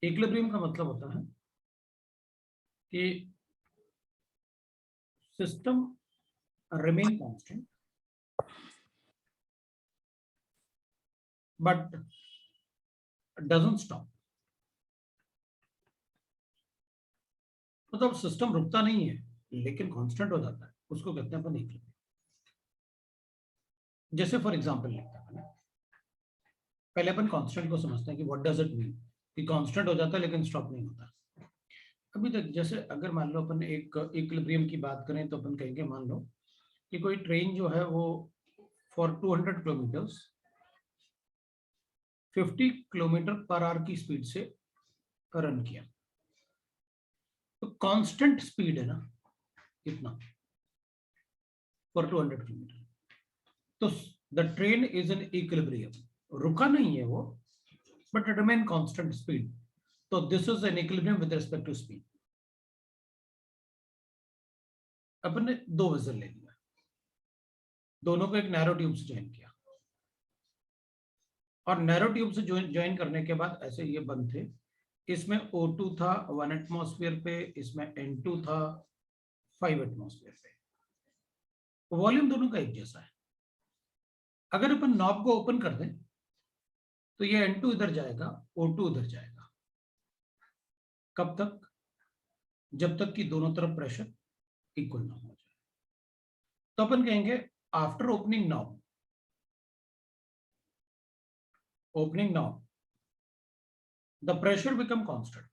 Equilibrium का मतलब होता है कि system remain constant but doesn't stop. मतलब सिस्टम रुकता नहीं है लेकिन कांस्टेंट हो जाता है, उसको कहते हैं अपन इक्विलिब्रियम। जैसे फॉर एग्जांपल लिखते हैं, पहले अपन कांस्टेंट को समझते हैं कि व्हाट डज इट मीन कि कांस्टेंट हो जाता है लेकिन स्टॉप नहीं होता। अभी तक जैसे अगर मान लो अपन एक इक्विलिब्रियम की बात करें तो अपन कहेंगे, मान लो कि कोई ट्रेन जो है वो फॉर 200 किलोमीटर्स 50 किलोमीटर पर आवर की स्पीड से रन किया, तो कांस्टेंट स्पीड है ना कितना, फॉर 200 किलोमीटर। तो the train is an equilibrium, रुका नहीं है वो but it remain constant speed. तो this is an equilibrium with respect to speed. अपन ने दो वेसल ले लिया, दोनों को एक नैरो ट्यूब से ज्वाइन किया, और नैरो ट्यूब से ज्वाइन करने के बाद ऐसे ये बंद थे, इसमें O2 था 1 एटमॉस्फेयर पे, इसमें N2 था 5 एटमॉस्फेयर पे। वॉल्यूम दोनों का एक जैसा है। अगर अपन नॉब को ओपन कर दें तो ये N2 इधर जाएगा, O2 उधर जाएगा। कब तक? जब तक कि दोनों तरफ प्रेशर इक्वल ना हो जाए। तो अपन कहेंगे after opening knob the pressure become constant.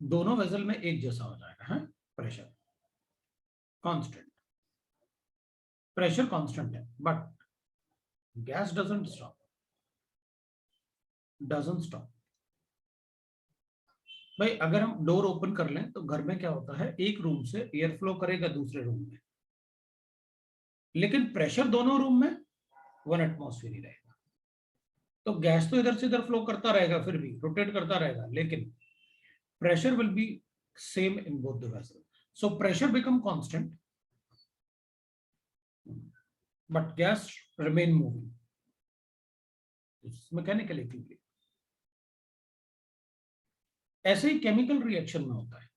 दोनों वेसल में एक जैसा हो जाएगा, है प्रेशर कांस्टेंट, प्रेशर कांस्टेंट है, बट गैस डजंट स्टॉप। भाई अगर हम डोर ओपन कर लें तो घर में क्या होता है, एक रूम से एयर फ्लो करेगा दूसरे रूम में, लेकिन प्रेशर दोनों रूम में 1 एटमॉस्फेयर ही रहेगा। तो गैस तो इधर से इधर फ्लो करता रहेगा, फिर भी रोटेट करता रहेगा, लेकिन pressure will be same in both the vessel. So pressure become constant but gas remain moving. Mechanical equilibrium. ऐसे ही केमिकल रिएक्शन में होता है।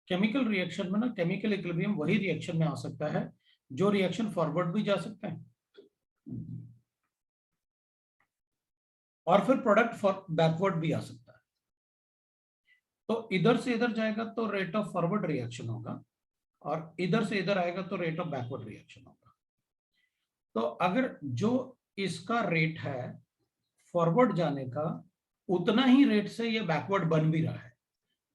केमिकल रिएक्शन में ना, केमिकल इक्विलिब्रियम वही रिएक्शन में आ सकता है जो रिएक्शन फॉरवर्ड भी जा सकता है और फिर प्रोडक्ट बैकवर्ड भी आ सकता है। तो इधर से इधर जाएगा तो रेट ऑफ फॉरवर्ड रिएक्शन होगा, और इधर से इधर आएगा तो रेट ऑफ बैकवर्ड रिएक्शन होगा। तो अगर जो इसका रेट है फॉरवर्ड जाने का, उतना ही रेट से ये बैकवर्ड बन भी रहा है।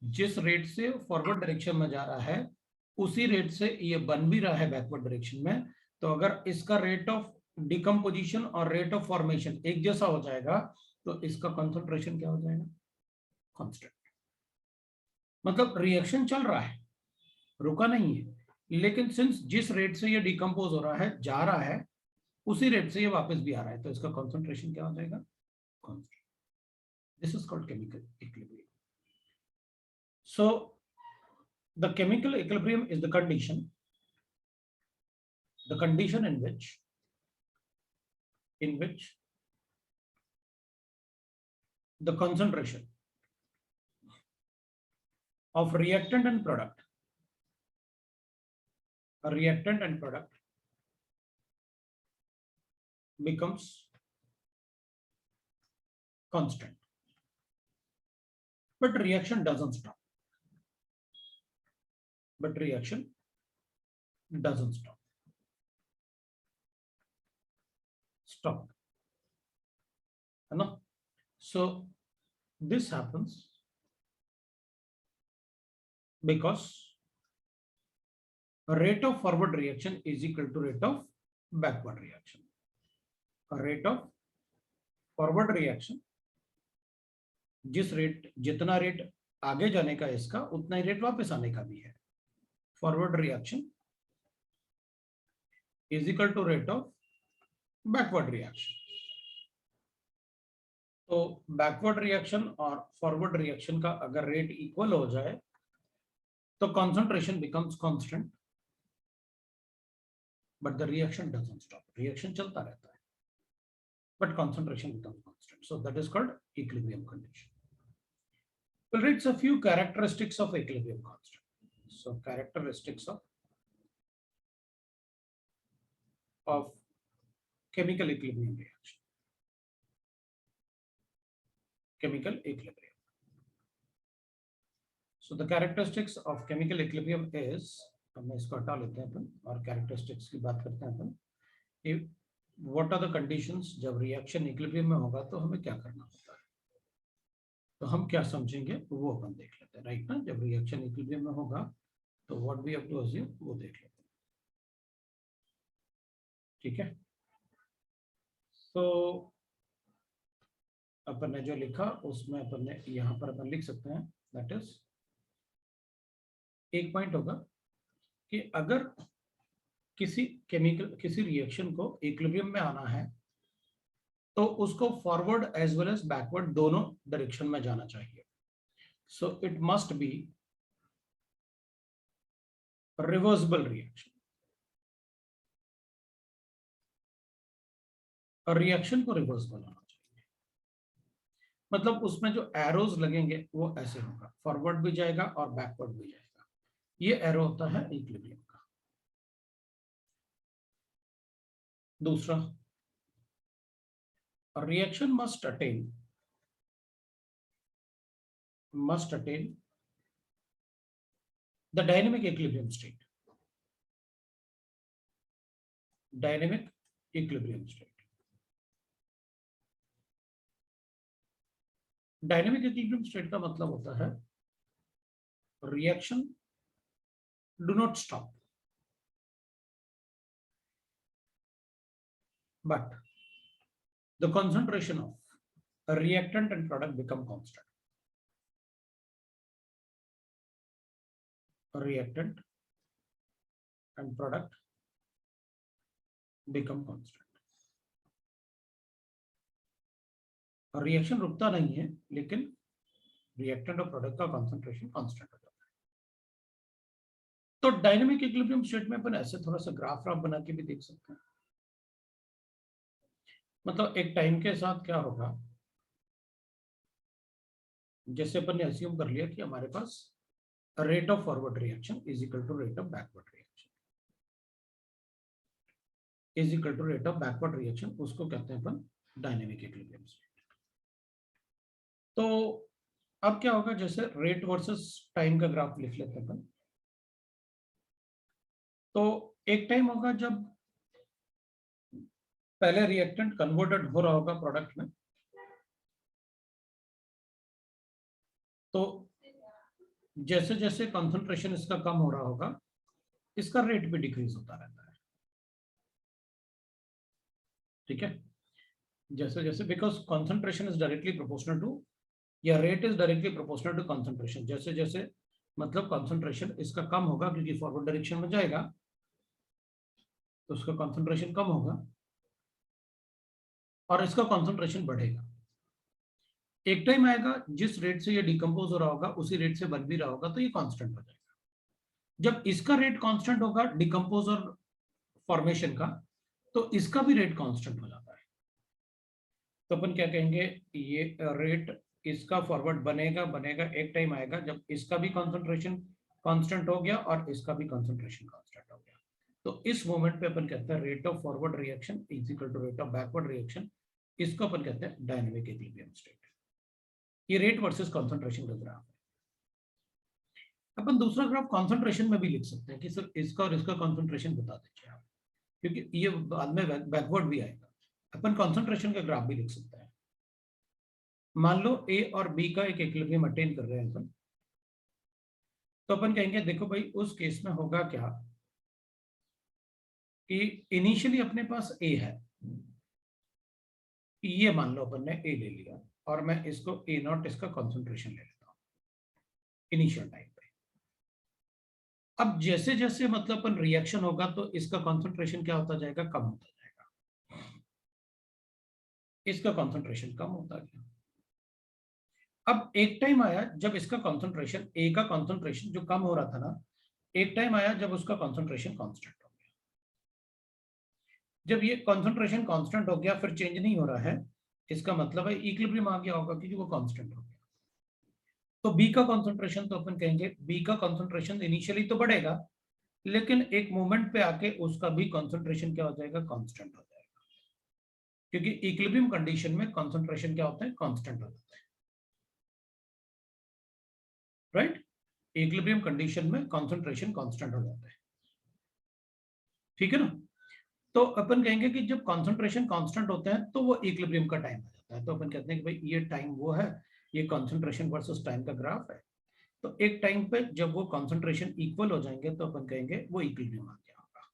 जिस रेट से फॉरवर्ड डायरेक्शन में जा रहा है उसी रेट से ये बन भी रहा है बैकवर्ड डायरेक्शन में। तो अगर इसका रेट ऑफ डिकम्पोजिशन और रेट ऑफ फॉर्मेशन एक जैसा हो जाएगा तो इसका कंसंट्रेशन क्या हो जाएगा, कांस्टेंट। मतलब रिएक्शन चल रहा है, रुका नहीं है, लेकिन सिंस जिस रेट से ये डिकम्पोज हो रहा है, जा रहा है, उसी रेट से ये वापस भी आ रहा है, तो इसका कंसंट्रेशन क्या हो जाएगा, constant. This is called chemical equilibrium. So the chemical equilibrium is the condition in which the concentration of reactant and product becomes constant, but reaction doesn't stop. Stop. No? So this happens because rate of forward reaction is equal to rate of backward reaction. Rate of forward reaction, जिस rate, जितना rate आगे जाने का इसका, उतना ही rate वापस आने का भी है। Forward reaction is equal to rate of backward reaction. तो बैकवर्ड रिएक्शन और फॉरवर्ड रिएक्शन का अगर रेट इक्वल हो जाए तो concentration becomes constant, but the reaction doesn't stop. Reaction चलता रहता है but concentration becomes constant. So that is called equilibrium condition. We'll read a few characteristics of equilibrium constant. So characteristics of chemical equilibrium reaction. Chemical equilibrium. So the characteristics of chemical equilibrium is, हम इसको हटा लेते हैं अपन और characteristics की बात करते हैं अपन. What are the conditions जब reaction equilibrium में होगा तो हमें क्या करना होता है, तो हम क्या समझेंगे वो अपन देख लेते हैं, राइट ना. जब reaction equilibrium में होगा तो what we have to assume वो देख लेते हैं, ठीक है. तो अपन ने जो लिखा उसमें अपन ने यहाँ पर अपन लिख सकते हैं, दैट इज एक पॉइंट होगा कि अगर किसी रिएक्शन को इक्विलिब्रियम में आना है तो उसको forward as well as backward दोनों डायरेक्शन में जाना चाहिए. So it must be reversible reaction. और रिएक्शन को रिवर्सिबल होना चाहिए, मतलब उसमें जो एरोज लगेंगे वो ऐसे होगा, फॉरवर्ड भी जाएगा और बैकवर्ड भी जाएगा. ये एरो होता है इक्विलिब्रियम का. दूसरा, reaction must attain the dynamic equilibrium state. Dynamic equilibrium state. Dynamic equilibrium state का मतलब होता है reaction do not stop, but the concentration of a reactant and product become constant. A reactant and product become constant. और reaction रुकता नहीं है, लेकिन reactant और प्रोडक्ट का कंसंट्रेशन कांस्टेंट हो जाता है. तो डायनेमिक इक्विलिब्रियम स्टेट में अपन ऐसे थोड़ा सा ग्राफ बना के भी देख सकते हैं. मतलब एक टाइम के साथ क्या होगा, जैसे अपन ने अस्यूम कर लिया कि हमारे पास rate of forward reaction is equal to rate of backward reaction, is equal to rate of backward reaction, उसको कहते हैं अपन डायनेमिक इक्विलिब्रियम स्टेट. तो अब क्या होगा, जैसे रेट वर्सेस टाइम का ग्राफ लिख लेते हैं अपन. तो एक टाइम होगा जब पहले रिएक्टेंट कन्वर्टेड हो रहा होगा प्रोडक्ट में, तो जैसे जैसे कंसंट्रेशन इसका कम हो रहा होगा इसका रेट भी डिक्रीज होता रहता है, ठीक है. जैसे जैसे because concentration is directly proportional to, या rate is directly proportional to concentration. जैसे जैसे मतलब कंसंट्रेशन इसका कम होगा क्योंकि फॉरवर्ड डायरेक्शन में जाएगा तो उसका कंसंट्रेशन कम होगा और इसका कंसंट्रेशन बढ़ेगा. एक टाइम आएगा जिस रेट से ये डिकम्पोज हो रहा होगा उसी रेट से बन भी रहा होगा तो ये कांस्टेंट हो जाएगा. जब इसका रेट कांस्टेंट होगा डिकम्पोज और फॉर्मेशन का, तो इसका भी रेट कांस्टेंट हो जाता है. तो अपन क्या कहेंगे, ये रेट इसका फॉरवर्ड बनेगा बनेगा, एक टाइम आएगा जब इसका भी कंसंट्रेशन कांस्टेंट हो गया और इसका भी कंसंट्रेशन कांस्टेंट हो गया. तो इस मोमेंट पे अपन कहते हैं rate of forward reaction is equal to rate of backward reaction. इसको अपन कहते हैं डायनेमिक इक्विलिब्रियम स्टेट. ये रेट वर्सेस कंसंट्रेशन का ग्राफ है. अपन दूसरा ग्राफ कंसंट्रेशन में भी लिख सकते हैं कि सर इसका और इसका कंसंट्रेशन बता दीजिए आप, क्योंकि ये बाद में बैकवर्ड भी आएगा. अपन कंसंट्रेशन का ग्राफ भी लिख सकते हैं. मान लो ए और बी का एक इक्विलिब्रियम अटेन कर रहे हैं अपन, तो अपन कहेंगे देखो भाई उस केस में होगा क्या कि इनिशियली अपने पास ए है, ये मान लो अपन ने ए ले लिया और मैं इसको ए नॉट इसका कंसंट्रेशन ले लेता हूं इनिशियल टाइम पे. अब जैसे जैसे मतलब अपन रिएक्शन होगा तो इसका कंसंट्रेशन क्या होता जाएगा, कम होता जाएगा. इसका कंसंट्रेशन कम होता गया. अब एक टाइम आया जब इसका कंसंट्रेशन, ए का कंसंट्रेशन जो कम हो रहा था ना, एक टाइम आया जब उसका कंसंट्रेशन कांस्टेंट हो गया. जब ये कॉन्सेंट्रेशन कांस्टेंट हो गया फिर चेंज नहीं हो रहा है, इसका मतलब है इक्विलिब्रियम आ गया होगा क्योंकि वो कांस्टेंट हो गया। तो बी का कॉन्सेंट्रेशन, तो अपन कहेंगे बी का कॉन्सेंट्रेशन इनिशियली तो बढ़ेगा, लेकिन एक मोमेंट पे आके उसका भी कॉन्सेंट्रेशन क्या हो जाएगा, कांस्टेंट हो जाएगा, क्योंकि इक्विलिब्रियम कंडीशन में कॉन्सेंट्रेशन क्या होता है, कांस्टेंट हो जाता है, राइट। इक्विलिब्रियम कंडीशन में कॉन्सेंट्रेशन कांस्टेंट हो जाता है, ठीक है ना। तो अपन कहेंगे कि जब कॉन्सेंट्रेशन कांस्टेंट होते हैं तो वो इक्विलिब्रियम का टाइम आ जाता है। तो अपन कहते हैं कि भाई ये टाइम वो है, ये कॉन्सेंट्रेशन वर्सेस टाइम का ग्राफ है। तो एक टाइम पे जब वो कॉन्सेंट्रेशन इक्वल हो जाएंगे तो अपन कहेंगे वो इक्विलिब्रियम आ गया होगा।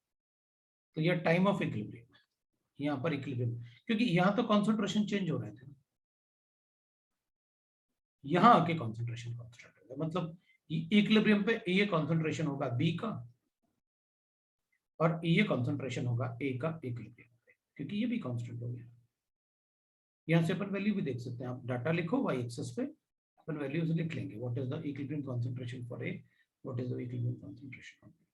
तो ये टाइम ऑफ इक्विलिब्रियम है, यहाँ पर इक्विलिब्रियम, क्योंकि यहाँ तो कॉन्सेंट्रेशन चेंज हो रहे थे, यहाँ आके कॉन्सेंट्रेशन कांस्टेंट हो गया, मतलब इक्विलिब्रियम पे ये कॉन्सेंट्रेशन होगा बी का और ये कॉन्सेंट्रेशन होगा ए का इक्विलिब्रियम पे, क्योंकि ये भी कांस्टेंट हो गया। यहाँ से अपन वैल्यू भी देख सकते हैं, आप डाटा लिखो वाई एक्सेस पे, अपन वैल्यूज लिख लेंगे, what is the equilibrium concentration for A, what is the equilibrium concentration of B.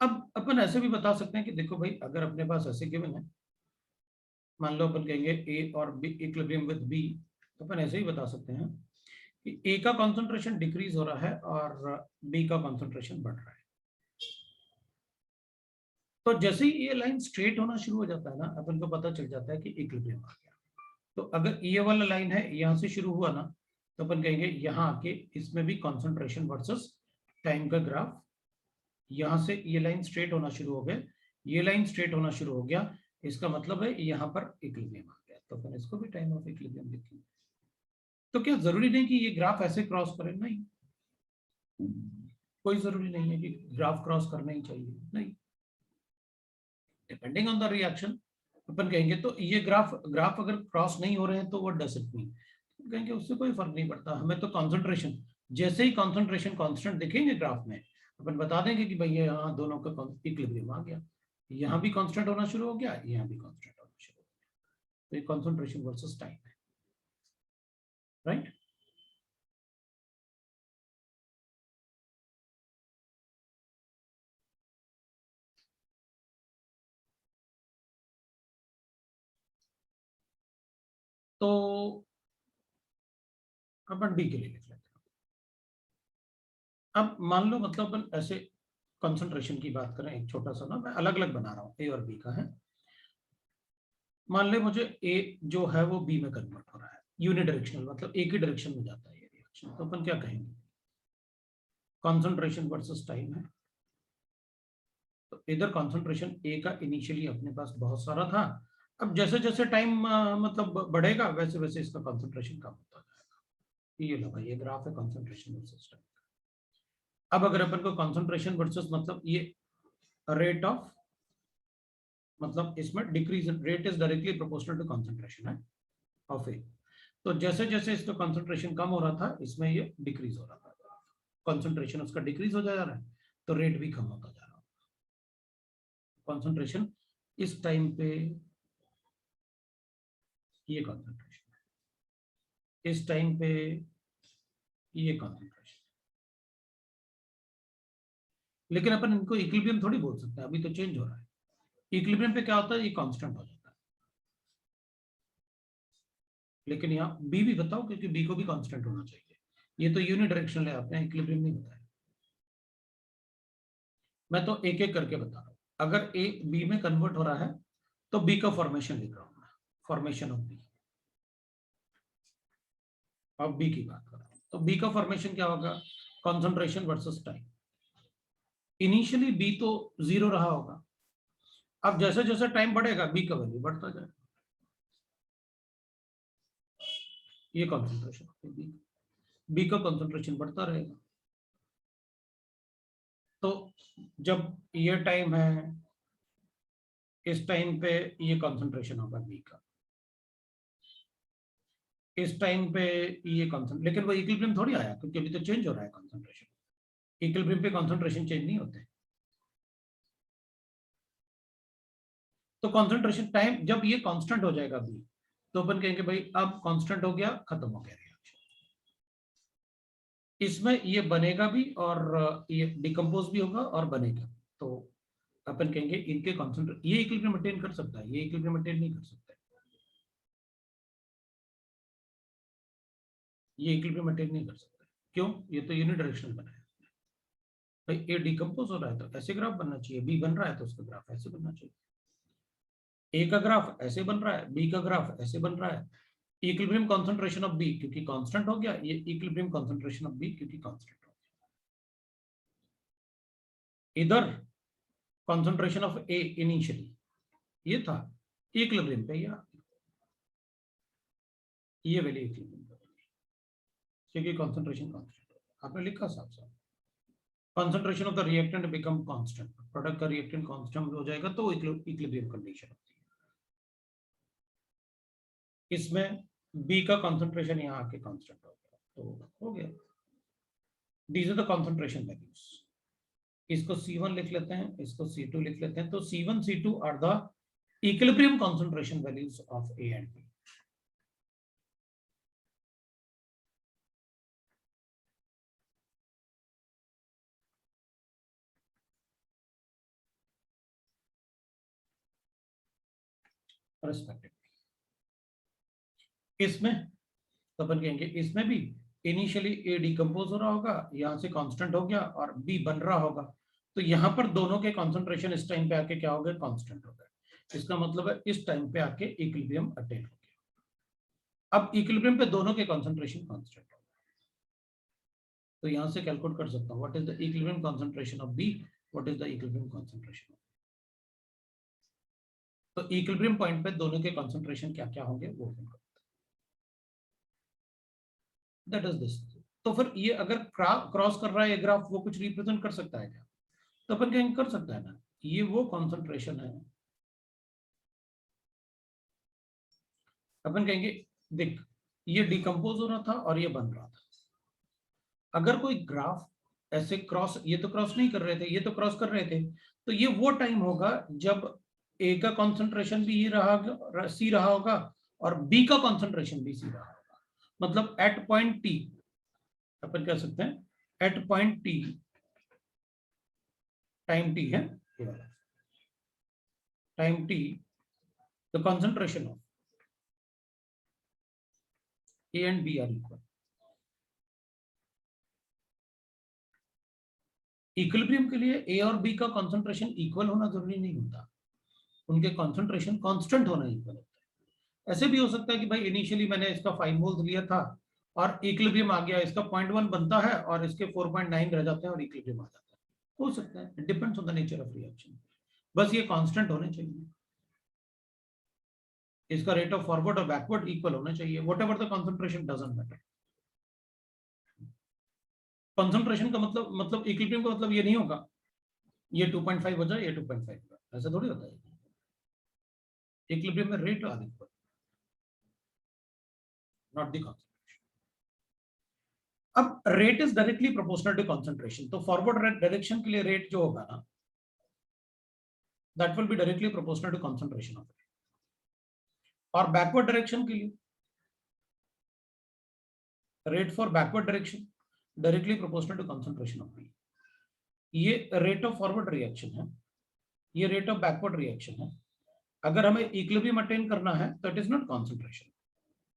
अब अपन ऐसे भी बता सकते हैं कि देखो भाई अगर अपने पास ऐसे गिवन है, मान लो अपन कहेंगे ए और बी इक्विलिब्रियम विद बी, तो अपन ऐसे ही बता सकते हैं कि ए का कॉन्सेंट्रेशन डिक्रीज हो रहा है और बी का कॉन्सेंट्रेशन बढ़ रहा है। तो जैसे ही ये लाइन स्ट्रेट होना शुरू हो जाता है ना, अपन को पता चल जाता है कि इक्विलिब्रियम आ गया। तो अगर ये वाला लाइन है यहाँ से शुरू हुआ ना, तो अपन कहेंगे यहाँ आके इसमें भी कॉन्सेंट्रेशन वर्सेस टाइम का ग्राफ, यहाँ से ये लाइन स्ट्रेट होना शुरू हो गया, ये लाइन स्ट्रेट होना शुरू हो गया, इसका मतलब है यहाँ पर इक्विलिब्रियम आ गया। तो अपन इसको भी टाइम ऑफ इक्विलिब्रियम लिखेंगे। तो क्या जरूरी नहीं कि ये ग्राफ ऐसे क्रॉस करे, नहीं, कोई जरूरी नहीं है कि ग्राफ क्रॉस करना ही चाहिए, नहीं, डिपेंडिंग ऑन द रिएक्शन। अपन कहेंगे तो ये ग्राफ ग्राफ अगर क्रॉस नहीं हो रहे हैं तो वो डजंट मीन, कहेंगे उससे कोई फर्क नहीं पड़ता, हमें तो कॉन्सेंट्रेशन, जैसे ही कॉन्सेंट्रेशन कांस्टेंट दिखेंगे ग्राफ में, अपन बता देंगे कि भाई यहाँ दोनों का इक्विलिब्रियम आ गया, यहाँ भी कांस्टेंट होना शुरू हो गया, यहाँ भी कांस्टेंट होना शुरू हो गया। तो ये कॉन्सेंट्रेशन वर्सेस टाइम है, राइट। तो अपन डी के लिए लिख लेते हैं। अब मान लो मतलब अपन ऐसे कंसंट्रेशन की बात करें, एक छोटा सा ना, मैं अलग अलग बना रहा हूँ, ए और बी का है। मान ले मुझे ए जो है वो बी में कन्वर्ट हो रहा है, यूनिडायरेक्शनल, मतलब एक ही डायरेक्शन में जाता है ये रिएक्शन, तो अपन क्या कहेंगे, कंसंट्रेशन वर्सेस टाइम है। तो इधर कंसंट्रेशन ए का इनिशियली अपने पास बहुत सारा था, अब जैसे जैसे टाइम मतलब बढ़ेगा वैसे वैसे इसका कंसंट्रेशन कम होता जाएगा। ये लो भाई ये ग्राफ है कंसंट्रेशन वर्सेस टाइम। अब अगर अपन को कंसंट्रेशन वर्सेस मतलब ये रेट ऑफ, मतलब इसमें decrease, rate is directly proportional to concentration है ऑफ ए। तो जैसे जैसे इसका कंसंट्रेशन कम हो रहा था इसमें ये डिक्रीज हो रहा था, कंसंट्रेशन उसका डिक्रीज हो जा रहा है तो रेट भी कम होता जा रहा है। कंसंट्रेशन इस टाइम पे ये कंसंट्रेशन है, इस टाइम पे ये कंसंट्रेशन, लेकिन अपन इनको इक्विलिब्रियम थोड़ी बोल सकते हैं, अभी तो चेंज हो रहा है। इक्विलिब्रियम पे क्या होता है, ये कांस्टेंट हो जाता है, लेकिन यहाँ बी भी बताओ क्योंकि बी को भी कांस्टेंट होना चाहिए, ये तो यूनिडायरेक्शनल है, आपने इक्विलिब्रियम नहीं बताया। मैं तो एक एक करके बता रहा हूँ, अगर ए बी में कन्वर्ट हो रहा है तो बी का फॉर्मेशन लिख रहा हूँ मैं, फॉर्मेशन ऑफ बी। अब बी की बात कर रहा हूँ तो बी का फॉर्मेशन क्या होगा, concentration versus time. Initially B तो 0 रहा होगा, अब जैसे जैसे टाइम बढ़ेगा बी का वैल्यू बढ़ता जाएगा, ये कॉन्सेंट्रेशन बी, बी का कॉन्सेंट्रेशन बढ़ता रहेगा। तो जब ये टाइम है, इस टाइम पे ये कॉन्सेंट्रेशन होगा बी का, इस टाइम पे ये कॉन्सेंट्रेशन, लेकिन वो इक्विलिब्रियम थोड़ी आया क्योंकि अभी तो चेंज हो रहा है कॉन्सेंट्रेशन, इक्विलिब्रियम पे कॉन्सेंट्रेशन चेंज नहीं होते। तो कॉन्सेंट्रेशन टाइम जब ये कांस्टेंट हो जाएगा बी, तो अपन कहेंगे भाई अब कांस्टेंट हो गया, खत्म हो गया रिएक्शन। इसमें ये बनेगा भी और ये डिकम्पोज भी होगा और बनेगा। तो अपन कहेंगे इनके कॉन्सेंट्रेशन, ये इक्विलिब्रियम मेंटेन कर सकता है, ये इक्विलिब्रियम मेंटेन नहीं कर सकता, ये इक्विलिब्रियम मेंटेन नहीं कर सकता। क्यों? ये तो यूनिडायरेक्शनल बना है भाई, ए डिकम्पोज हो रहा है तो ऐसे ग्राफ बनना चाहिए, बी बन रहा है तो उसका ग्राफ ऐसे बनना चाहिए, ए का ग्राफ ऐसे बन रहा है, बी का ग्राफ ऐसे बन रहा है। इक्विलिब्रियम कंसंट्रेशन ऑफ बी क्योंकि कांस्टेंट हो गया, ये इक्विलिब्रियम कंसंट्रेशन ऑफ बी क्योंकि कांस्टेंट हो गया। इधर कंसंट्रेशन ऑफ ए इनिशियली ये था इक्विलिब्रियम पे, ये वैल्यू इक्विलिब्रियम पे क्योंकि कंसंट्रेशन कांस्टेंट आपने लिखा साफ साफ। Concentration of the reactant become constant, product का रिएक्टेंट कांस्टेंट हो जाएगा तो इक्विलिब्रियम कंडीशन होती है। इसमें बी का कंसंट्रेशन यहाँ आके कांस्टेंट हो गया तो हो गया। These are the concentration values. इसको C1 लिख लेते हैं, इसको C2 लिख लेते हैं, तो C1 C2 are the equilibrium concentration values of A and B। Respectively इसमें तो अपन कहेंगे इसमें भी इनिशियली ए डिकम्पोज हो रहा होगा, यहां से कांस्टेंट हो गया और बी बन रहा होगा, तो यहां पर दोनों के कंसंट्रेशन इस टाइम पे आके क्या हो गए, कांस्टेंट हो गए। इसका मतलब है इस टाइम पे आके इक्विलिब्रियम अटेन हो गया। अब इक्विलिब्रियम पे दोनों के कंसंट्रेशन कांस्टेंट हो गए, तो यहां से कैलकुलेट कर सकता हूं what is the equilibrium concentration of B, what is the equilibrium concentration. तो इक्विलिब्रियम पॉइंट पे दोनों के कंसंट्रेशन क्या क्या होंगे वो दैट इज दिस। तो फिर ये अगर क्रॉस कर रहा है ये ग्राफ, वो कुछ रिप्रेजेंट कर सकता है क्या? तो अपन कहेंगे कर सकता है ना, ये वो कॉन्सेंट्रेशन है। अपन कहेंगे देख, ये डिकम्पोज हो रहा था और ये बन रहा था। अगर कोई ग्राफ ऐसे क्रॉस, ये तो क्रॉस नहीं कर रहे थे, ये तो क्रॉस कर रहे थे, तो ये वो टाइम होगा जब ए का कॉन्सेंट्रेशन भी रहा सी रहा होगा और बी का कॉन्सेंट्रेशन भी सी रहा होगा। मतलब एट पॉइंट टी, अपन कह सकते हैं at point T, time T है time T, the concentration of A and B are equal। Equilibrium के लिए ए और बी का कंसंट्रेशन इक्वल होना जरूरी नहीं होता, उनके कंसंट्रेशन कांस्टेंट होना इक्वल होता है। ऐसे भी हो सकता है कि भाई इनिशियली मैंने इसका 5 मोल्स लिया था और इक्विलिब्रियम आ गया, इसका 0.1 बनता है और इसके 4.9 रह जाते हैं और इक्विलिब्रियम आ जाता है, हो सकता है, depends on the nature of reaction. बस ये कांस्टेंट होने चाहिए, इसका रेट ऑफ फॉरवर्ड और बैकवर्ड इक्वल होना चाहिए, whatever the concentration doesn't matter. Concentration का मतलब इक्विलिब्रियम का मतलब ये नहीं होगा ये 2.5 हो जाए, ये 2.5 हो जाए, ऐसा थोड़ी होता है। इक्विलिब्रियम में rate are equal, not the concentration. अब rate is directly proportional to concentration, तो फॉरवर्ड डायरेक्शन के लिए रेट जो होगा ना, that will be directly proportional to concentration of rate. और बैकवर्ड डायरेक्शन के लिए rate for backward direction directly proportional to concentration of B. ये रेट ऑफ फॉरवर्ड रिएक्शन है, ये रेट ऑफ बैकवर्ड रिएक्शन है। अगर हमें इक्विलिब्रियम अटेन करना है तो इट इज नॉट कंसंट्रेशन,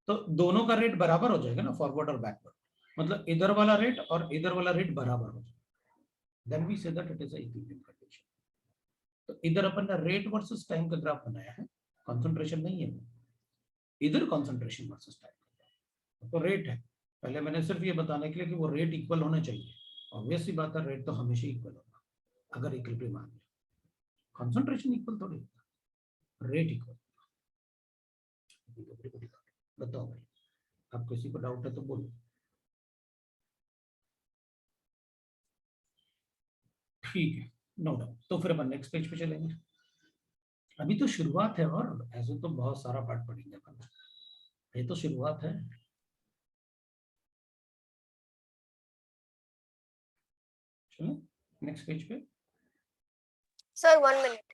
तो दोनों का रेट बराबर हो जाएगा ना, फॉरवर्ड और बैकवर्ड, मतलब इधर वाला रेट और इधर वाला रेट बराबर हो जाएगा, then we say that it is a equilibrium condition. तो इधर अपन ने रेट वर्सेस टाइम का ग्राफ बनाया है, कंसंट्रेशन नहीं है, इधर कंसंट्रेशन वर्सेस टाइम तो रेट है। पहले मैंने सिर्फ ये बताने के लिए कि वो रेट इक्वल होने चाहिए, ऑब्वियस सी बात है, रेट तो हमेशा इक्वल होगा अगर इक्विलिब्रियम आ गया, कंसंट्रेशन इक्वल थोड़ी होता, रेट इक्वल। बताओ भाई, आप किसी को डाउट है तो बोलो। ठीक है, नो डाउट। तो फिर अपन नेक्स्ट पेज पे चलेंगे, अभी तो शुरुआत है और ऐसे तो बहुत सारा पार्ट पढ़ेंगे अपन, ये तो शुरुआत है। चलो नेक्स्ट पेज पे। Sir 1 minute.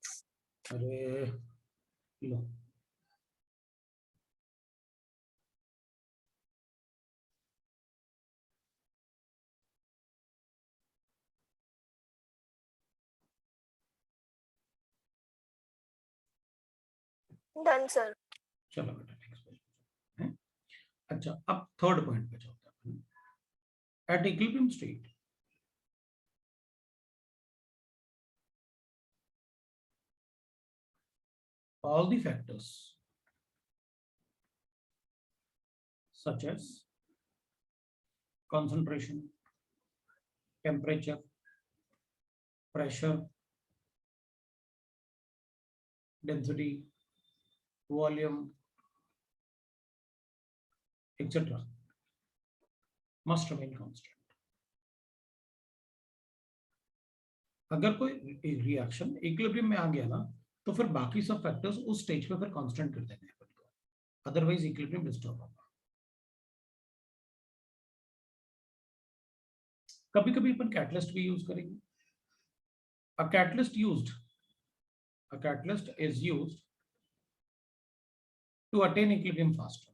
अरे लो, Done, sir. चलो बेटा नेक्स्ट पेज है। अच्छा अब थर्ड पॉइंट पे चलते हैं। At equilibrium state all the factors such as concentration, temperature, pressure, density, volume, etc. must remain constant. अगर कोई रिएक्शन इक्विलिब्रियम में आ गया ना तो फिर बाकी सब फैक्टर्स उस स्टेज पे फिर कांस्टेंट कर देने हैं, अदरवाइज इक्विलिब्रियम डिस्टर्ब होगा। कभी कभी अपन कैटलिस्ट भी यूज करेंगे। A catalyst is used to attain equilibrium faster,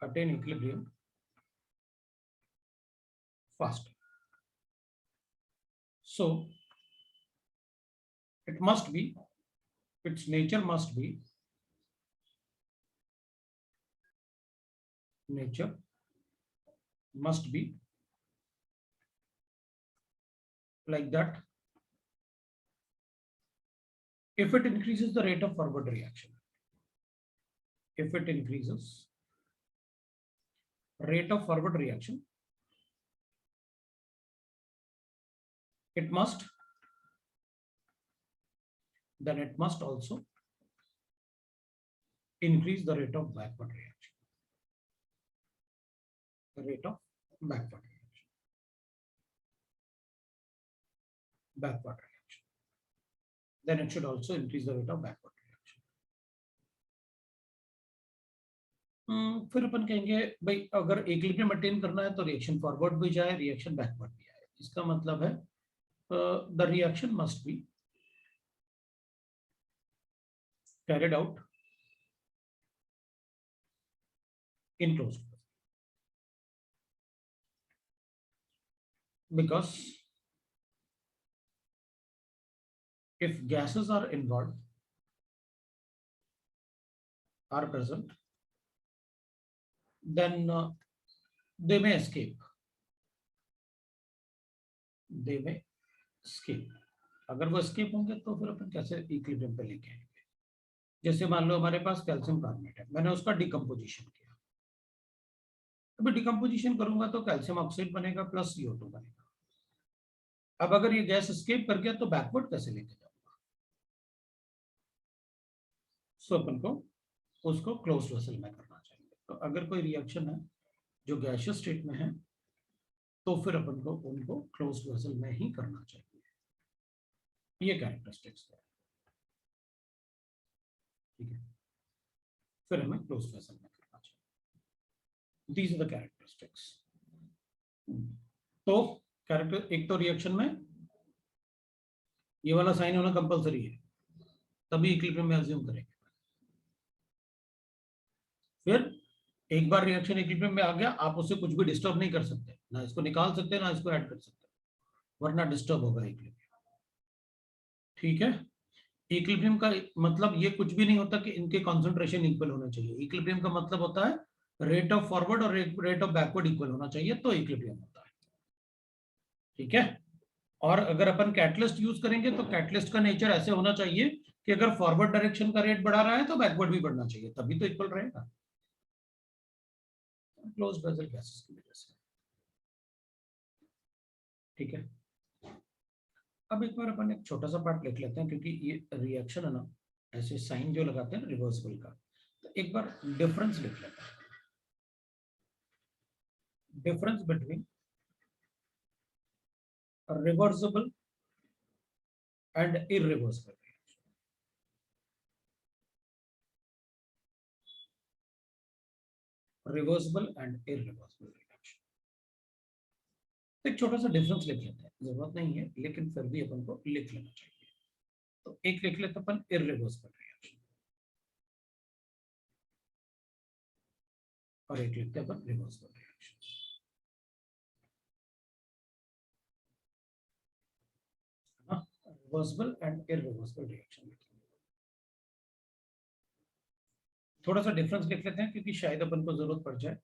attain equilibrium faster. So it must be, its nature must be like that. If it increases the rate of forward reaction, if it increases rate of forward reaction, it must also increase the rate of backward reaction. The rate of backward reaction. Then it should also increase the rate of backward reaction. फिर अपन कहेंगे भाई अगर equilibrium maintain करना है तो reaction forward भी जाए, reaction backward भी आए। इसका मतलब है the reaction must be carried out in closed vessel, because if gases are involved, are present, then they may escape. अगर वो escape होंगे तो फिर अपन कैसे इक्विलिब्रियम पे लेके आएंगे। जैसे मान लो हमारे पास कैल्शियम कार्बोनेट है, मैंने उसका डिकम्पोजिशन किया। अभी डिकम्पोजिशन करूंगा तो कैल्शियम ऑक्साइड बनेगा प्लस CO2 बनेगा। अब अगर ये गैस escape कर गया तो बैकवर्ड कैसे लेके जाऊंगा। सो अपन को उसको क्लोज्ड वेसल में करना चाहिए। तो अगर कोई रिएक्शन है जो गैसियस स्टेट में है तो फिर अपन को उनको क्लोज्ड वेसल में ही करना चाहिए। ये कैरेक्टरिस्टिक्स है, ठीक है। फिर हमें क्लोज्ड वेसल में करना चाहिए। These are the characteristics. तो कैरेक्टर एक तो रिएक्शन में ये वाला साइन होना कंपलसरी है, तभी इक्विलिब्रियम में अज्यूम करेंगे। फिर एक बार रिएक्शन इक्विलिब्रियम में आ गया, आप उससे कुछ भी डिस्टर्ब नहीं कर सकते, ना इसको निकाल सकते ना इसको ऐड कर सकते, वरना डिस्टर्ब होगा इक्विलिब्रियम, ठीक है। इक्विलिब्रियम का मतलब ये कुछ भी नहीं होता कि इनके कंसंट्रेशन इक्वल होना चाहिए। इक्विलिब्रियम का मतलब होता है रेट ऑफ फॉरवर्ड और रेट ऑफ बैकवर्ड इक्वल होना चाहिए, तो इक्विलिब्रियम होता है, ठीक है। और अगर अपन कैटलिस्ट यूज करेंगे तो कैटलिस्ट का नेचर ऐसे होना चाहिए कि अगर फॉरवर्ड डायरेक्शन का रेट बढ़ा रहा है तो बैकवर्ड भी बढ़ना चाहिए, तभी तो इक्वल रहेगा क्लोज्ड वेसल गैसेस की वजह से, ठीक है। अब एक बार अपन एक छोटा सा पार्ट लिख लेते हैं, क्योंकि ये रिएक्शन है ना, ऐसे साइन जो लगाते हैं रिवर्सिबल का, तो एक बार डिफरेंस लिख लेते हैं। Difference between reversible and irreversible reaction. Reversible and irreversible reaction, एक छोटा सा डिफरेंस लिख लेते हैं, जरूरत नहीं है लेकिन फिर भी अपन को लिख लेना चाहिए। तो एक लिख लेते अपन इरिवर्सिबल रिएक्शन और एक लिखते अपन reversible reaction. Reversible and irreversible reaction. थोड़ा सा डिफरेंस लिख लेते हैं क्योंकि शायद अपन को जरूरत पड़ जाए,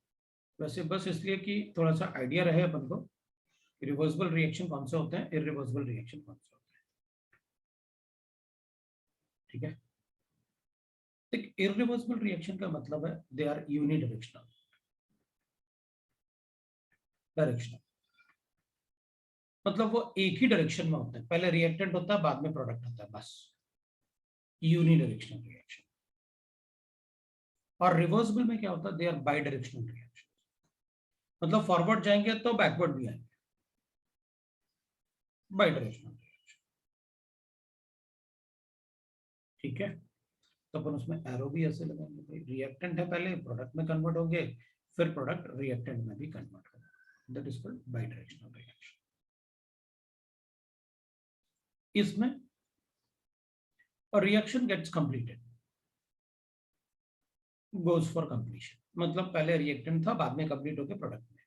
वैसे बस इसलिए कि थोड़ा सा आइडिया रहे अपन को रिवर्सिबल रिएक्शन कौन से होते हैं, इररिवर्सिबल रिएक्शन कौन से होते हैं। ठीक है, एक इररिवर्सिबल रिएक्शन का मतलब है दे आर यूनिडायरेक्शनल, डायरेक्शनल मतलब वो एक ही डायरेक्शन में होता है, पहले रिएक्टेंट होता है बाद में प्रोडक्ट होता है, बस यूनिडायरेक्शनल रिएक्शन। और रिवर्सिबल में क्या होता है, they are bidirectional reaction, मतलब फॉरवर्ड जाएंगे तो बैकवर्ड भी आएंगे, बाई डायरेक्शनल रिएक्शन। ठीक है, तो अपन उसमें एरो भी ऐसे लगाएंगे, भाई रिएक्टेंट है पहले प्रोडक्ट में कन्वर्ट होंगे, फिर प्रोडक्ट रिएक्टेंट में भी कन्वर्ट होगा, that is called bidirectional reaction. इसमें reaction gets completed, goes for completion, मतलब पहले रिएक्टेंट था बाद में कंप्लीट होकर प्रोडक्ट में,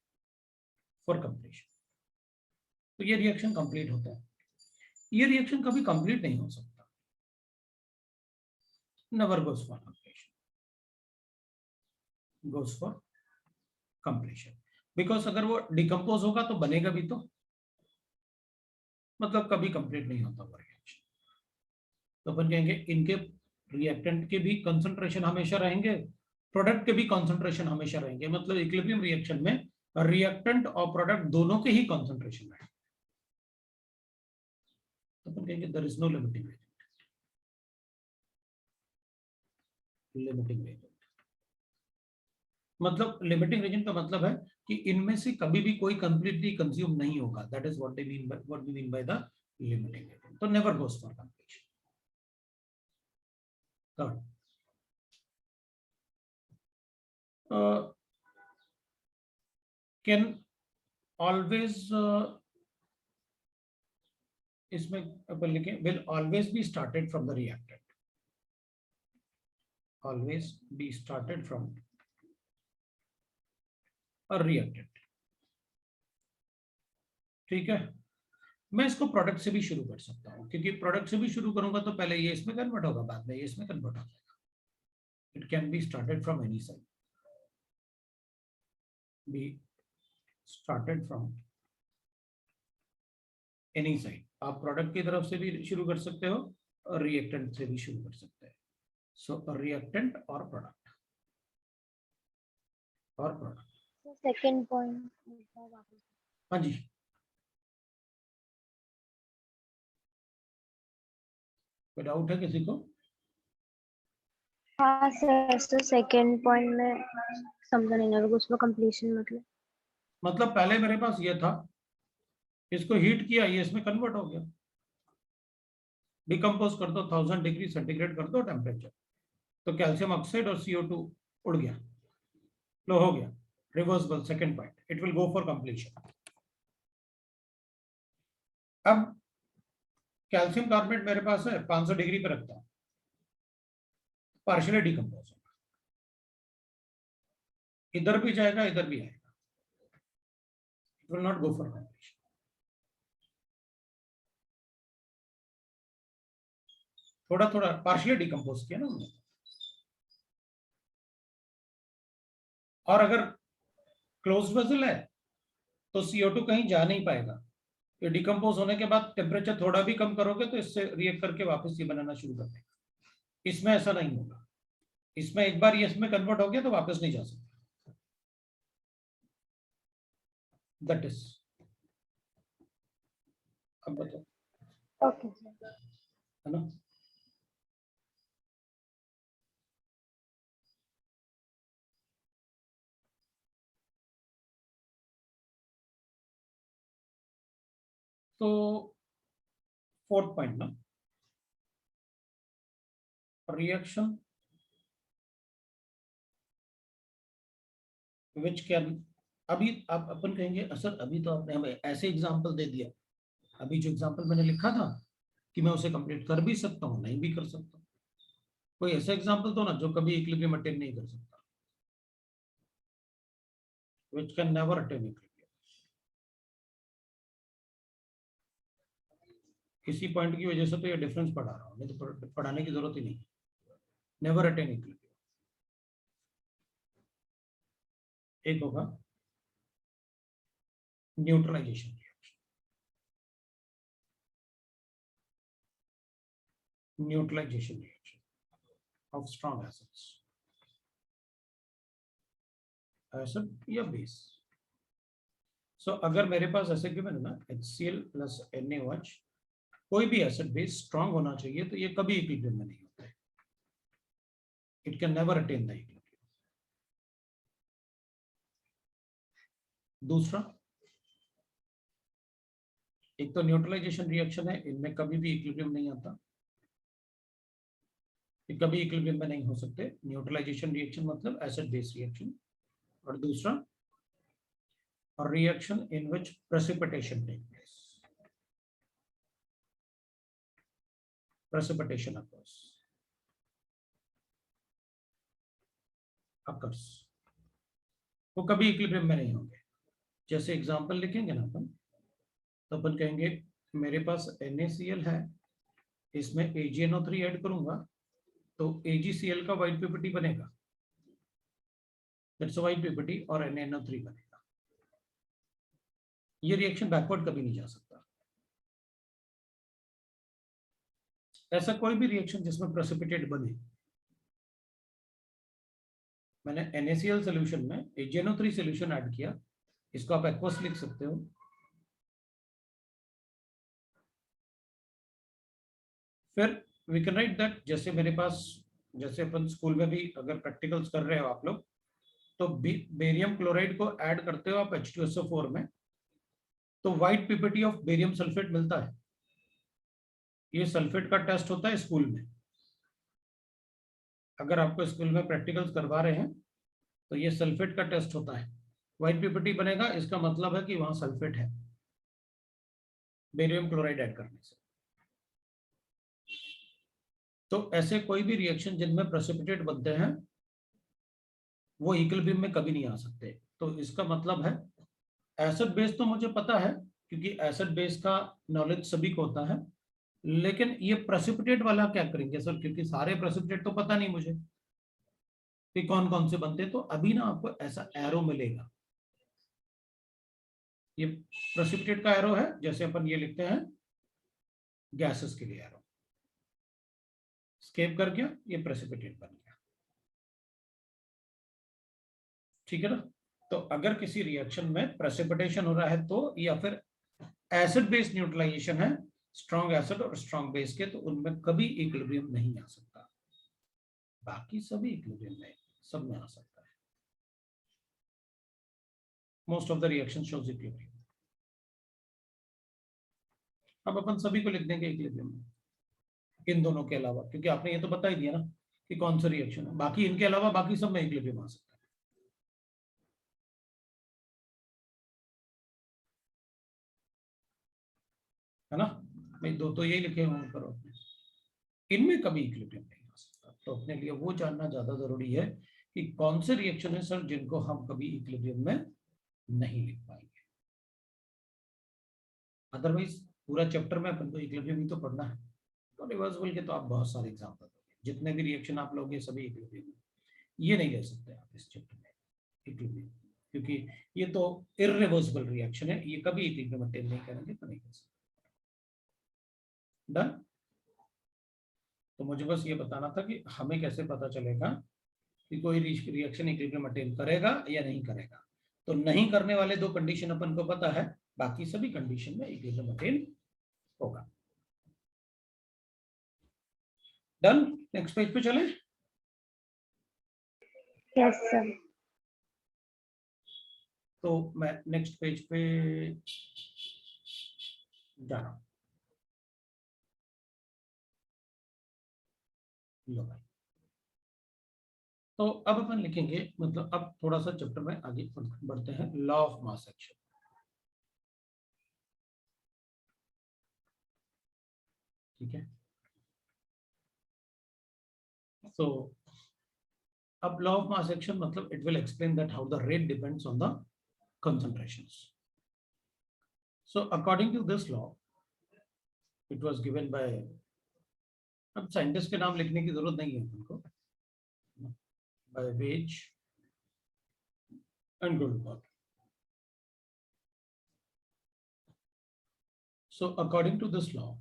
फॉर कंप्लीशन। तो ये रिएक्शन कंप्लीट होता है। ये रिएक्शन कभी कंप्लीट नहीं हो सकता, never goes for completion, goes for completion, because अगर वो डिकम्पोज होगा तो बनेगा भी, तो मतलब कभी कंप्लीट नहीं होता वो रिएक्शन। तो अपन कहेंगे इनके रिएक्टेंट के भी कंसंट्रेशन हमेशा रहेंगे, प्रोडक्ट के भी कंसंट्रेशन हमेशा रहेंगे, मतलब इक्विलिब्रियम रिएक्शन में रिएक्टेंट और प्रोडक्ट दोनों के ही कंसंट्रेशन रहेंगे। तो अपन कहेंगे there is no limiting agent, limiting agent मतलब लिमिटिंग रीजन का मतलब है कि इनमें से कभी भी कोई कंप्लीटली कंज्यूम नहीं होगा, that is what we mean by the limiting agent. तो never goes for completion. Third, can always, इसमें अपन लिखें will always be started from the reactant, always be started from a reactant. ठीक है, मैं इसको प्रोडक्ट से भी शुरू कर सकता हूँ, क्योंकि प्रोडक्ट से भी शुरू करूंगा तो पहले ये इसमें कन्वर्ट होगा, बाद में ये इसमें कन्वर्ट हो जाएगा। It can be started from any side, B started from any side. आप प्रोडक्ट की तरफ से भी शुरू कर सकते हो और रिएक्टेंट से भी शुरू कर सकते हैं। सो रिएक्टेंट और प्रोडक्ट, और प्रोडक्ट। सेकंड पॉइंट, हाँ जी, कोई डाउट है किसी को? हाँ सर, तो सेकंड पॉइंट में समझा नहीं ना, उसमें कंप्लीशन मतलब पहले मेरे पास ये था, इसको हीट किया, ये इसमें कन्वर्ट हो गया, डिकम्पोज कर दो 1000 डिग्री सेंटीग्रेड कर दो टेम्परेचर, तो कैल्शियम ऑक्साइड और CO2 उड़ गया, लो हो गया reversible. Second point, it will go for completion. अब कैल्शियम कार्बोनेट मेरे पास है, 500 डिग्री पे रखता हूं, पार्शियली डिकम्पोज होगा, इधर भी जाएगा इधर भी आएगा, it will not go for completion. थोड़ा थोड़ा पार्शियली डिकम्पोज किया ना हमने। और अगर क्लोज वेसल है तो CO2 कहीं जा नहीं पाएगा, ये डिकम्पोज होने के बाद टेम्परेचर थोड़ा भी कम करोगे तो इससे रिएक्ट करके वापस ये बनाना शुरू कर देगा। इसमें ऐसा नहीं होगा, इसमें एक बार ये इसमें कन्वर्ट हो गया तो वापस नहीं जा सकता, दैट इज। अब बताओ, ओके सर। है ना? तो फोर्थ पॉइंट ना, रिएक्शन विच कैन, अभी आप अपन कहेंगे सर अभी तो आपने हमें ऐसे एग्जांपल दे दिया, अभी जो एग्जांपल मैंने लिखा था कि मैं उसे कंप्लीट कर भी सकता हूँ नहीं भी कर सकता, कोई ऐसा एग्जांपल तो ना जो कभी इक्विलिब्रियम अटेन नहीं कर सकता, which can never attain equilibrium. इसी पॉइंट की वजह से तो ये डिफरेंस पढ़ा रहा हूँ, नहीं तो पढ़ाने की जरूरत ही नहीं। Never attain equilibrium. एक होगा neutralization reaction, neutralization reaction of strong acids, acid या बेस। सो अगर मेरे पास ऐसे गिवन है ना HCl प्लस NaOH, कोई भी एसिड बेस स्ट्रॉन्ग होना चाहिए, तो ये कभी इक्विलिब्रियम में नहीं होता है। It can never attain the equilibrium. दूसरा, एक तो न्यूट्रलाइजेशन रिएक्शन है, इनमें कभी भी इक्विलिब्रियम नहीं आता, ये कभी इक्विलिब्रियम में नहीं हो सकते। न्यूट्रलाइजेशन रिएक्शन मतलब एसिड बेस रिएक्शन। और दूसरा, reaction in which precipitation take place, precipitation occurs, वो कभी इक्विलिब्रियम में नहीं होंगे। जैसे एग्जांपल लिखेंगे ना अपन, तो अपन कहेंगे मेरे पास NaCl है, इसमें AgNO3 ऐड करूंगा तो AgCl का व्हाइट पीपीटी बनेगा, दैट्स व्हाइट पीपीटी, और NaNO3 बनेगा। ये रिएक्शन बैकवर्ड कभी नहीं जा सकता। ऐसा कोई भी रिएक्शन जिसमें प्रेसिपिटेट बने, मैंने NaCl सॉल्यूशन में AgNO3 सॉल्यूशन ऐड किया, इसको आप एक्वस लिख सकते हो। फिर वी कैन राइट दैट, जैसे मेरे पास, जैसे अपन स्कूल में भी अगर प्रैक्टिकल्स कर रहे हो आप लोग, तो बेरियम क्लोराइड को ऐड करते हो आप H2SO4 में, तो white PPT of barium sulphate मिलता है। ये सल्फेट का टेस्ट होता है स्कूल में। अगर आपको स्कूल में प्रैक्टिकल्स करवा रहे हैं तो ये सल्फेट का टेस्ट होता है, व्हाइट पीपीटी बनेगा, इसका मतलब है कि वहां सल्फेट है बेरियम क्लोराइड ऐड करने से। तो ऐसे कोई भी रिएक्शन जिनमें प्रेसिपिटेट बनते हैं वो इक्विलिब्रियम में कभी नहीं आ सकते। तो इसका मतलब है एसिड बेस तो मुझे पता है, क्योंकि एसिड बेस का नॉलेज सभी को होता है, लेकिन ये प्रेसिपिटेट वाला क्या करेंगे सर, क्योंकि सारे प्रेसिपिटेट तो पता नहीं मुझे कि कौन कौन से बनते हैं। तो अभी ना आपको ऐसा एरो मिलेगा, ये प्रेसिपिटेट का एरो है, जैसे अपन ये लिखते हैं गैसेस के लिए एरो, स्केप कर गया, ये प्रेसिपिटेट बन गया, ठीक है ना। तो अगर किसी रिएक्शन में प्रेसिपिटेशन हो रहा है तो, या फिर एसिड बेस न्यूट्रलाइजेशन है, स्ट्रॉन्ग एसिड और स्ट्रॉन्ग बेस के, तो उनमें कभी इक्विलिब्रियम नहीं आ सकता। बाकी सभी इक्विलिब्रियम में, सब में आ सकता है। Most of the reaction shows equilibrium. अब अपन सभी को लिख देंगे इक्विलिब्रियम में, इन दोनों के अलावा, क्योंकि आपने ये तो बता ही दिया ना कि कौन सा रिएक्शन है। बाकी इनके अलावा बाकी सब में इक्विलिब्रियम आ सकता है ना भाई। दो तो यही लिखे हुए ऊपर, इनमें कभी इक्विलिब्रियम नहीं आ सकता। तो अपने लिए वो जानना ज्यादा जरूरी है कि कौन से रिएक्शन है सर जिनको हम कभी इक्विलिब्रियम में नहीं लिख पाएंगे। अदरवाइज पूरा चैप्टर में अपन को इक्विलिब्रियम ही तो पढ़ना है। तो रिवर्सिबल के तो आप बहुत सारे एग्जाम्पल दोगे, जितने भी रिएक्शन आप लोगे सभी इक्विलिब्रियम में, ये नहीं ले सकते आप इस चैप्टर में इक्विलिब्रियम, क्योंकि ये तो इरिवर्सिबल रिएक्शन है, ये कभी इक्विलिब्रियम अटेन नहीं करेंगे, तो नहीं कर सकते। डन। तो मुझे बस ये बताना था कि हमें कैसे पता चलेगा कि कोई रिएक्शन इक्विलिब्रियम अटेन करेगा या नहीं करेगा। तो नहीं करने वाले दो कंडीशन अपन को पता है, बाकी सभी कंडीशन में इक्विलिब्रियम अटेन होगा। डन। नेक्स्ट पेज पे चले। Yes sir. तो मैं नेक्स्ट पेज पे जा रहा हूं। लो भाई, तो अब अपन लिखेंगे, मतलब अब थोड़ा सा चैप्टर में आगे बढ़ते हैं, लॉ ऑफ मास एक्शन। ठीक है। तो अब लॉ ऑफ मास एक्शन मतलब it will explain that how the rate depends on the concentrations. So according to this law, it was given by, अब साइंटिस्ट के नाम लिखने की जरूरत नहीं है उनको, by Waage and Goldberg. So according to this law,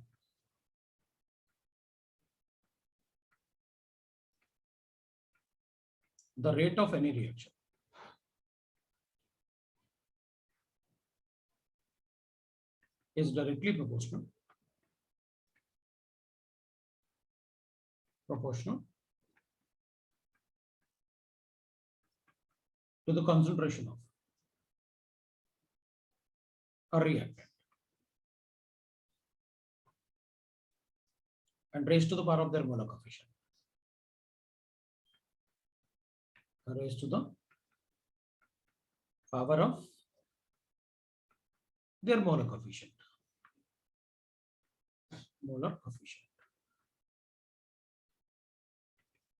the rate of any reaction is directly proportional to the concentration of a reactant and raised to the power of their molar coefficient. Raised to the power of their molar coefficient. Molar coefficient.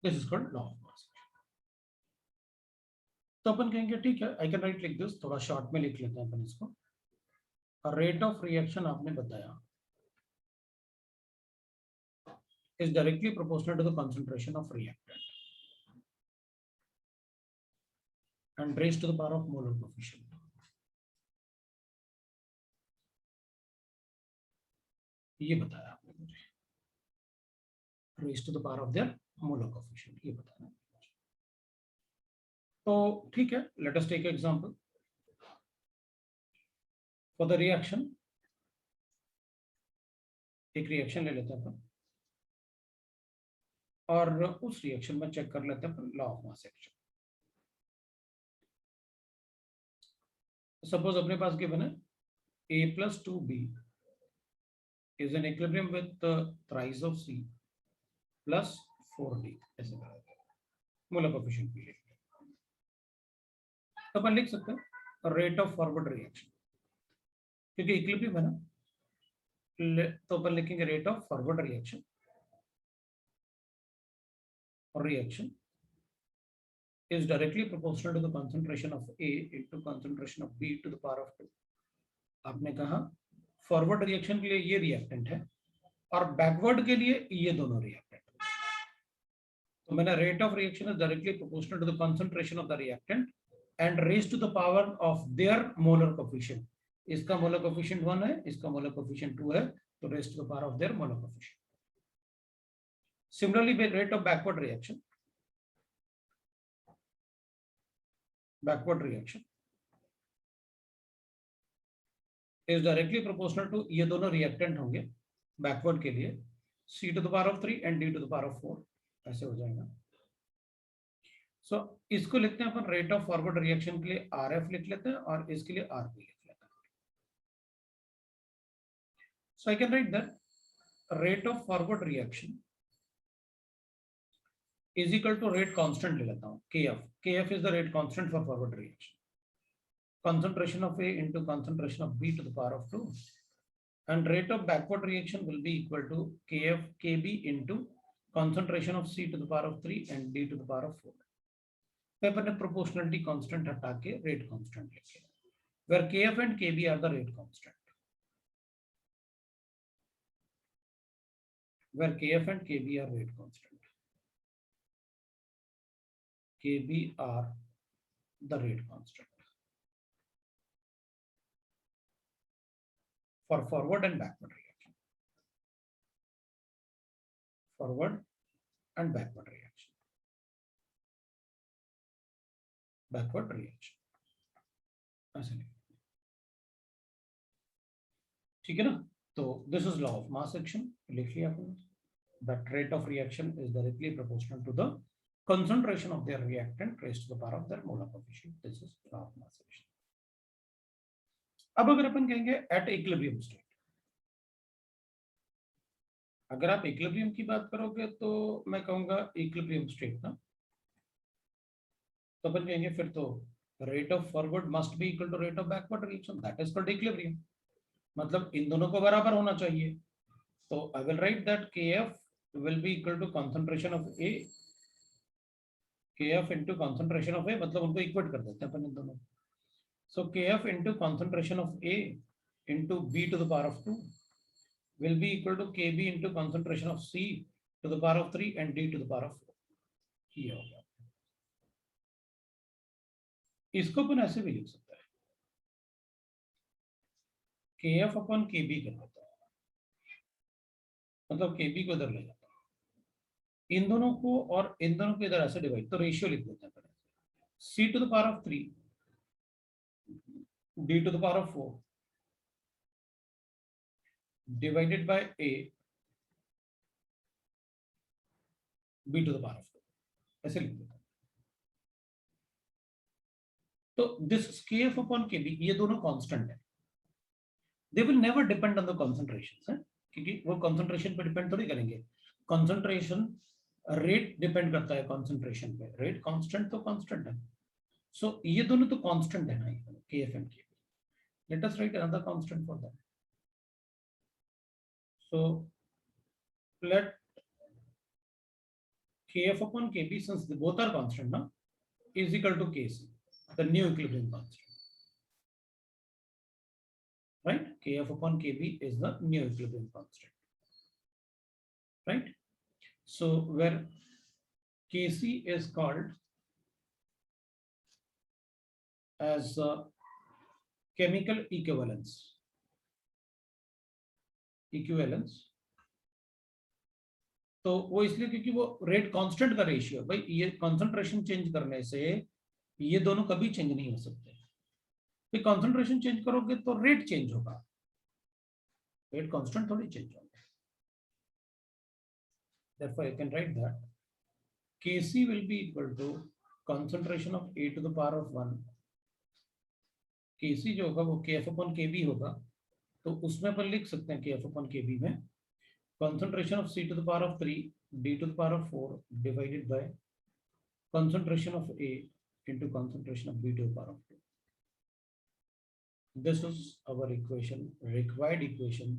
This is called law of mass. तो अपन कहेंगे ठीक है, आई can right लिख this, थोड़ा short में लिख लेते हैं अपन इसको. रेट ऑफ रिएक्शन आपने बताया is directly proportional to the concentration of reactant and raised to the power of molar coefficient. ये बताया आपने मुझे, raised to the power of their molar coefficient, ये बताया. तो ठीक है, let us take an example for the reaction. एक रिएक्शन ले लेते हैं अपन और उस रिएक्शन में चेक कर लेते हैं law of mass action. Suppose अपने पास गिवन है a plus 2b is in equilibrium with thrice of c plus 4d, ऐसे मोलर कोएफिशिएंट भी लेंगे. तो अपन लिख सकते हैं रेट ऑफ फॉरवर्ड रिएक्शन, क्योंकि इक्विलिब्रियम है ना, तो अपन लिखेंगे rate of forward reaction. Reaction is directly proportional to the concentration of A into concentration of B to the power of 2. आपने कहा फॉरवर्ड रिएक्शन के लिए ये रिएक्टेंट है और बैकवर्ड के लिए ये दोनों रिएक्टेंट. तो मैंने rate of reaction is directly proportional to the concentration of the reactant and raise to the power of their molar coefficient. इसका मोलर कोएफिशिएंट 1 है, इसका मोलर कोएफिशिएंट 2 है, तो raise to the power of their molar coefficient. Similarly, with rate of backward reaction is directly proportional to, ये दोनों reactant होंगे backward के लिए, c to the power of 3 and d to the power of 4, ऐसे हो जाएगा. सो इसको लिखते हैं अपन रेट ऑफ फॉरवर्ड रिएक्शन के लिए RF लिख लेते हैं और इसके लिए RP लिख लेते हैं. So I can write that rate of forward reaction is equal to rate constant ले लेता हूँ, kf. kf is the rate constant for forward reaction. Concentration of A into concentration of B to the power of 2, and rate of backward reaction will be equal to kf kb into concentration of C to the power of 3 and D to the power of 4. Paper ने proportionality constant हटा के rate constant लिखे, where kf and kb are the rate constant, where kf and kb are rate constant. Kb are the rate constant for forward and backward reaction. Forward and backward reaction. Backward reaction. ऐसे नहीं, ठीक है ना. तो this is law of mass action, लिख लिया आपने. That rate of reaction is directly proportional to the concentration of their reactant raised to the power of their molar coefficient. This is law of mass action. अब अगर अपन कहेंगे at equilibrium state, अगर आप equilibrium की बात करोगे तो मैं कहूंगा इक्विलिब्रियम स्टेट ना, तो अपन कहेंगे फिर तो rate of forward must be equal to rate of backward reaction, that is called equilibrium. मतलब इन दोनों को बराबर होना चाहिए. तो I will write that kf will be equal to concentration of A, kf into concentration of A, मतलब उनको इक्वेट कर देते हैं अपन इन दोनों. So kf into concentration of A into B to the power of 2 will be equal to Kb into concentration of C to the power of 3 and D to the power of 4. ये हो गया। इसको अपन ऐसे भी लिख सकते हैं, Kf upon Kb कर देता है, मतलब Kb को इधर ले जाता है, इन दोनों को और इन दोनों को इधर ऐसे डिवाइड, तो रेशियो लिख देते हैं, C to the power of 3 D to the power of 4 divided by A B to the power of 2, ऐसे लिख देते हैं। तो दिस Kf upon Kb, ये दोनों कांस्टेंट है, they will never depend on the concentration, क्योंकि वो कॉन्सेंट्रेशन पे डिपेंड थोड़ी करेंगे, कॉन्सेंट्रेशन रेट डिपेंड करता है कॉन्सेंट्रेशन पे, रेट कांस्टेंट तो कांस्टेंट है, सो ये दोनों तो कांस्टेंट है ना, Kf and Kb। Let us right another constant for that, so let Kf upon Kb, since they both are constant now, is equal to Kc, the new equilibrium constant, right? Kf upon Kb is the new equilibrium constant, right? So where Kc is called as chemical equivalence, तो वो इसलिए क्योंकि वो rate constant का ratio, भाई ये concentration change करने से ये दोनों कभी चेंज नहीं हो सकते, फिर कंसंट्रेशन चेंज करोगे तो रेट चेंज होगा, रेट कांस्टेंट थोड़ी चेंज होगा। Therefore you can write that Kc will be equal to concentration of A to the power of 1, Kc जो होगा वो Kf upon Kb होगा, तो उसमें अपन लिख सकते हैं Kf upon Kb में concentration of C to the power of 3 D to the power of 4 divided by concentration of A into concentration of B to the power of 2. This is our equation, required equation,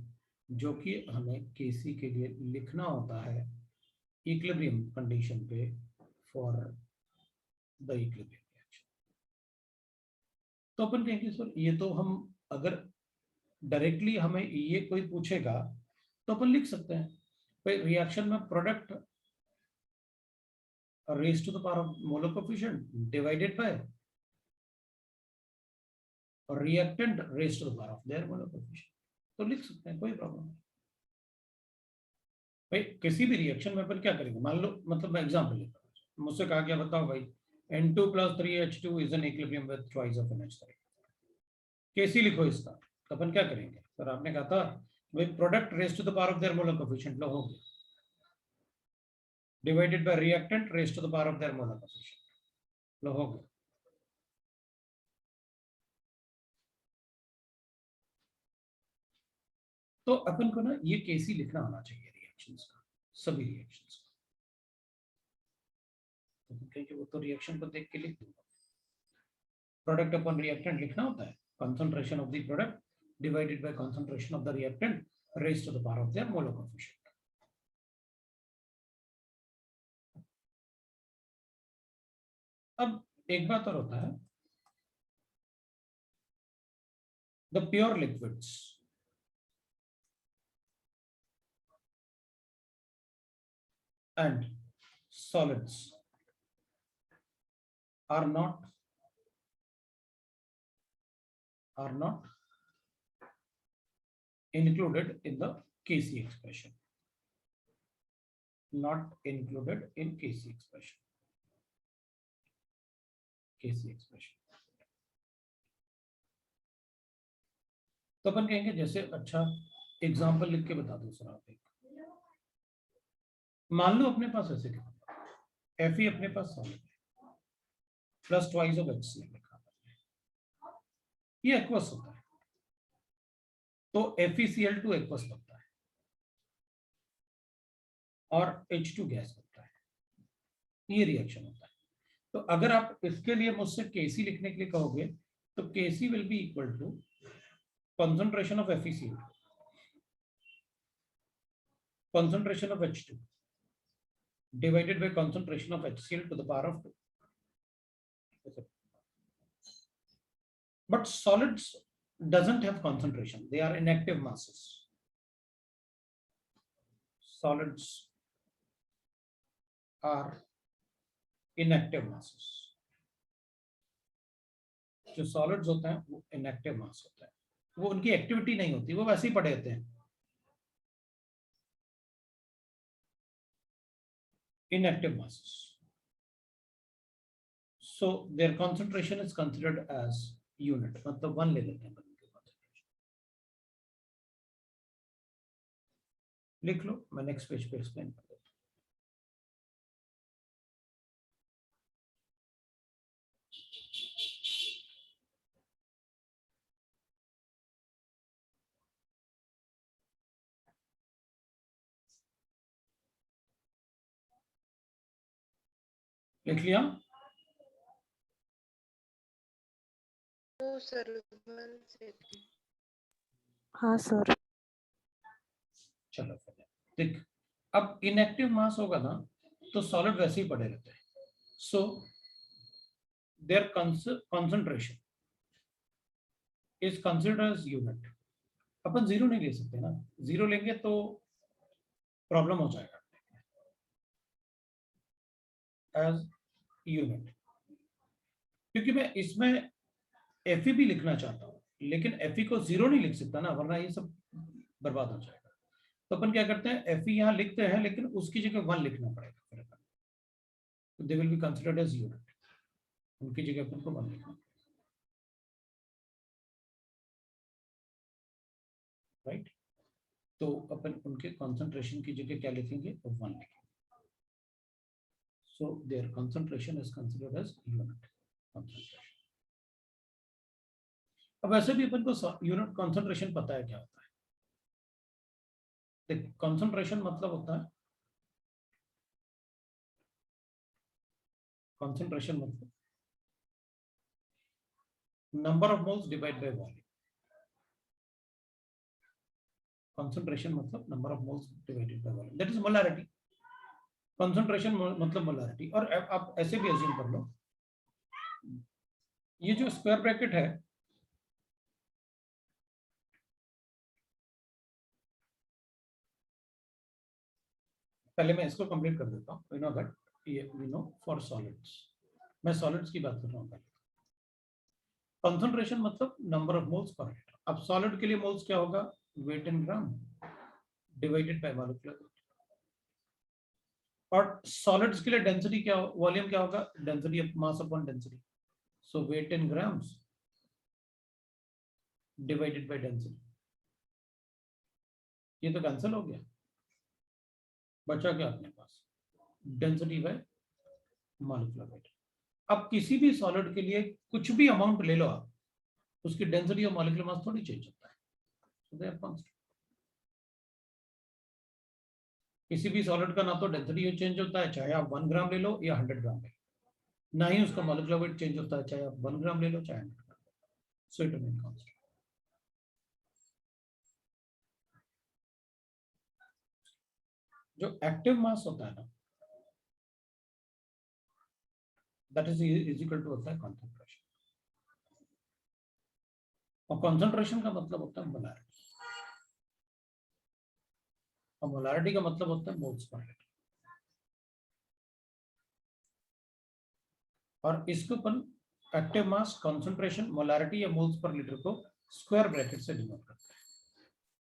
जो कि हमें Kc के लिए लिखना होता है equilibrium condition पे for the equilibrium reaction. तो अपन कहेंगे सर ये तो हम अगर डायरेक्टली हमें ये कोई पूछेगा तो अपन लिख सकते हैं भाई रिएक्शन में product raise to the power of molar coefficient divided by reactant raise to the power of their molar coefficient, तो लिख सकते हैं, कोई प्रॉब्लम नहीं। भाई किसी भी रिएक्शन में अपन क्या करेंगे, मान लो मतलब मैं एग्जांपल लेता हूं, मुझसे कहा गया बताओ भाई N2 + 3H2 is an equilibrium with twice of NH3, Kc लिखो इसका, तो अपन क्या करेंगे सर, आपने कहा था भाई product raise to the power of their molar coefficient, लो हो गया, divided by reactant raise to the power of their molar coefficient, लो हो गया। तो अपन को ना ये Kc लिखना आना चाहिए रिएक्शंस का, सभी रिएक्शंस का, क्योंकि वो तो रिएक्शन को देख के लिख दूंगा, प्रोडक्ट अपॉन रिएक्टेंट लिखना होता है, concentration of the product divided by concentration of the reactant raised to the power of their molar coefficient. अब एक बात और होता है, the pure liquids and solids are not included in the Kc expression, not included in Kc expression, तो अपन कहेंगे जैसे, अच्छा एग्जांपल लिख के बता दो सर आप, एक मान लो अपने पास ऐसे क्या Fe अपने पास सॉलिड है प्लस ट्वाइस ऑफ HCl लिखा है, ये एक्वस होता है, तो FeCl2 एक्वस बनता है और H2 गैस बनता है, ये रिएक्शन होता है। तो अगर आप इसके लिए मुझसे Kc लिखने के लिए कहोगे तो Kc will be equal to concentration of FeCl2, concentration of H2 divided by concentration of HCl to the power of 2. But solids doesn't have concentration, they are inactive masses, solids are inactive masses. जो solids होते हैं वो inactive मास होता है, वो उनकी activity नहीं होती, वो वैसे ही पड़े रहते हैं. Inactive masses. So their concentration is considered as unit. मतलब वन ले लेते हैं concentration. लिख लो, मैं नेक्स्ट पेज पे एक्सप्लेन कर देता हूँ. लिख लिया? हाँ सर. चलो देख, अब इनएक्टिव मास होगा ना तो सॉलिड वैसे ही पड़े रहते हैं. So their concentration is considered as unit. अपन जीरो नहीं ले सकते ना, जीरो लेंगे तो प्रॉब्लम हो जाएगा. एज यूनिट, क्योंकि मैं इसमें एफ भी लिखना चाहता हूँ, लेकिन एफ को जीरो नहीं लिख सकता ना, वरना ये सब बर्बाद हो जाएगा. तो अपन क्या करते हैं, एफ यहाँ लिखते हैं, लेकिन उसकी जगह वन लिखना पड़ेगा फिर अपन. तो they will be considered as unit, उनकी जगह अपन को वन लिखना. राइट? तो अपन उनके कंसंट्रेशन की जगह क्या लिखेंगे, वन लिखेंगे. So their concentration is considered as unit concentration. अब वैसे भी अपन को यूनिट कंसंट्रेशन पता है क्या होता है. देख, कंसंट्रेशन मतलब होता है, कंसंट्रेशन मतलब number of moles divide by volume. Concentration मतलब number of moles divided by volume, that is molarity. Concentration मतलब मोलैरिटी. और आप ऐसे भी अज्यूम कर लो, ये जो स्क्वायर ब्रैकेट है, पहले मैं इसको कंप्लीट कर देता हूँ. वी नो दैट, ये वी नो फॉर सॉलिड्स, मैं सॉलिड्स की बात कर रहा हूँ पहले. कंसंट्रेशन मतलब नंबर ऑफ मोल्स पर लीटर. अब सॉलिड के लिए मोल्स क्या होगा, weight in gram divided by molecular weight. और सॉलिड्स के लिए डेंसिटी क्या, वॉल्यूम क्या होगा, density of mass upon density. So weight in grams divided by density. ये तो कैंसिल हो गया, बचा क्या अपने पास, डेंसिटी बाय मॉलिक्यूलर वेट. अब किसी भी सॉलिड के लिए कुछ भी अमाउंट ले लो आप, उसकी डेंसिटी और मॉलिक्यूलर मास थोड़ी चेंज होता है. So they are constant. किसी भी सॉलिड का ना तो डेंसिटी चेंज होता है, चाहे आप 1 ग्राम ले लो या 100 ग्राम ले लो, ना ही उसका मॉलिक्यूलर वेट चेंज होता है, चाहे आप 1 ग्राम ले लो चाहे 100 gram. So it remain constant. जो एक्टिव मास होता है ना, दैट इज इक्वल टू होता है कंसंट्रेशन. और कंसंट्रेशन का मतलब होता है मोलैरिटी, और मोलैरिटी का मतलब होता है मोल्स पर लीटर. और इसको अपन एक्टिव मास, कंसंट्रेशन, मोलैरिटी या मोल्स पर लीटर को स्क्वायर ब्रैकेट से डिनोट करते हैं.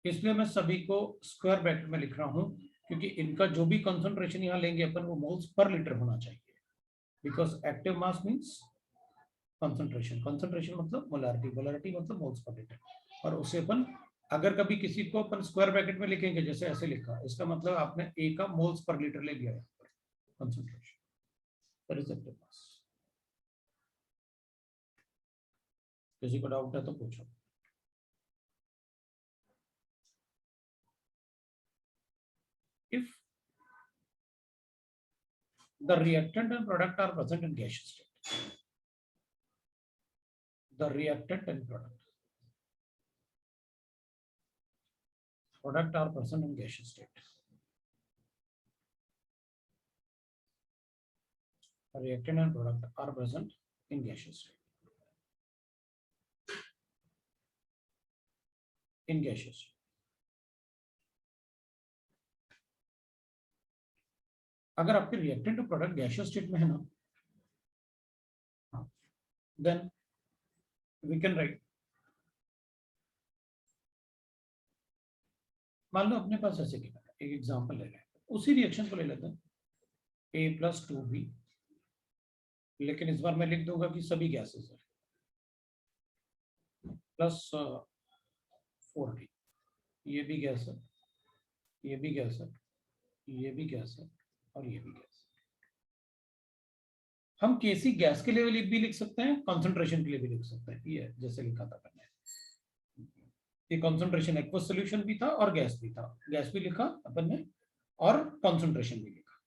इसलिए मैं सभी को स्क्वायर ब्रैकेट में लिख रहा हूं, क्योंकि इनका जो भी कंसंट्रेशन यहाँ लेंगे अपन, वो मोल्स पर लीटर होना चाहिए. Because active mass means concentration, concentration मतलब मोलैरिटी, मोलैरिटी मतलब मोल्स पर लीटर. और उसे अपन अगर कभी किसी को अपन स्क्वायर ब्रैकेट में लिखेंगे, जैसे ऐसे लिखा, इसका मतलब आपने ए का मोल्स पर लीटर ले लिया यहाँ पर concentration. That is active mass. किसी को डाउट है तो पूछो. If the reactant and product are present in gaseous state, the reactant and product are present in gaseous state. The reactant and product are present in gaseous state. In gaseous. अगर आपके reactant to product gaseous state में है ना, then we can write, मान लो अपने पास ऐसे क्या है, एक एग्जांपल ले लें, उसी रिएक्शन को ले लेते हैं A+2B, लेकिन इस बार मैं लिख दूंगा कि सभी गैसेस है +4D, ये भी गैस है, ये भी गैस है, ये भी गैस है और ये भी गैस है। हम केसी गैस के लिए भी लिख सकते हैं, कंसंट्रेशन के लिए भी लिख सकते हैं, ये जैसे लिखा था मैंने, ये कंसंट्रेशन एक्वस सॉल्यूशन भी था और गैस भी था, गैस भी लिखा अपन ने और कंसंट्रेशन भी लिखा।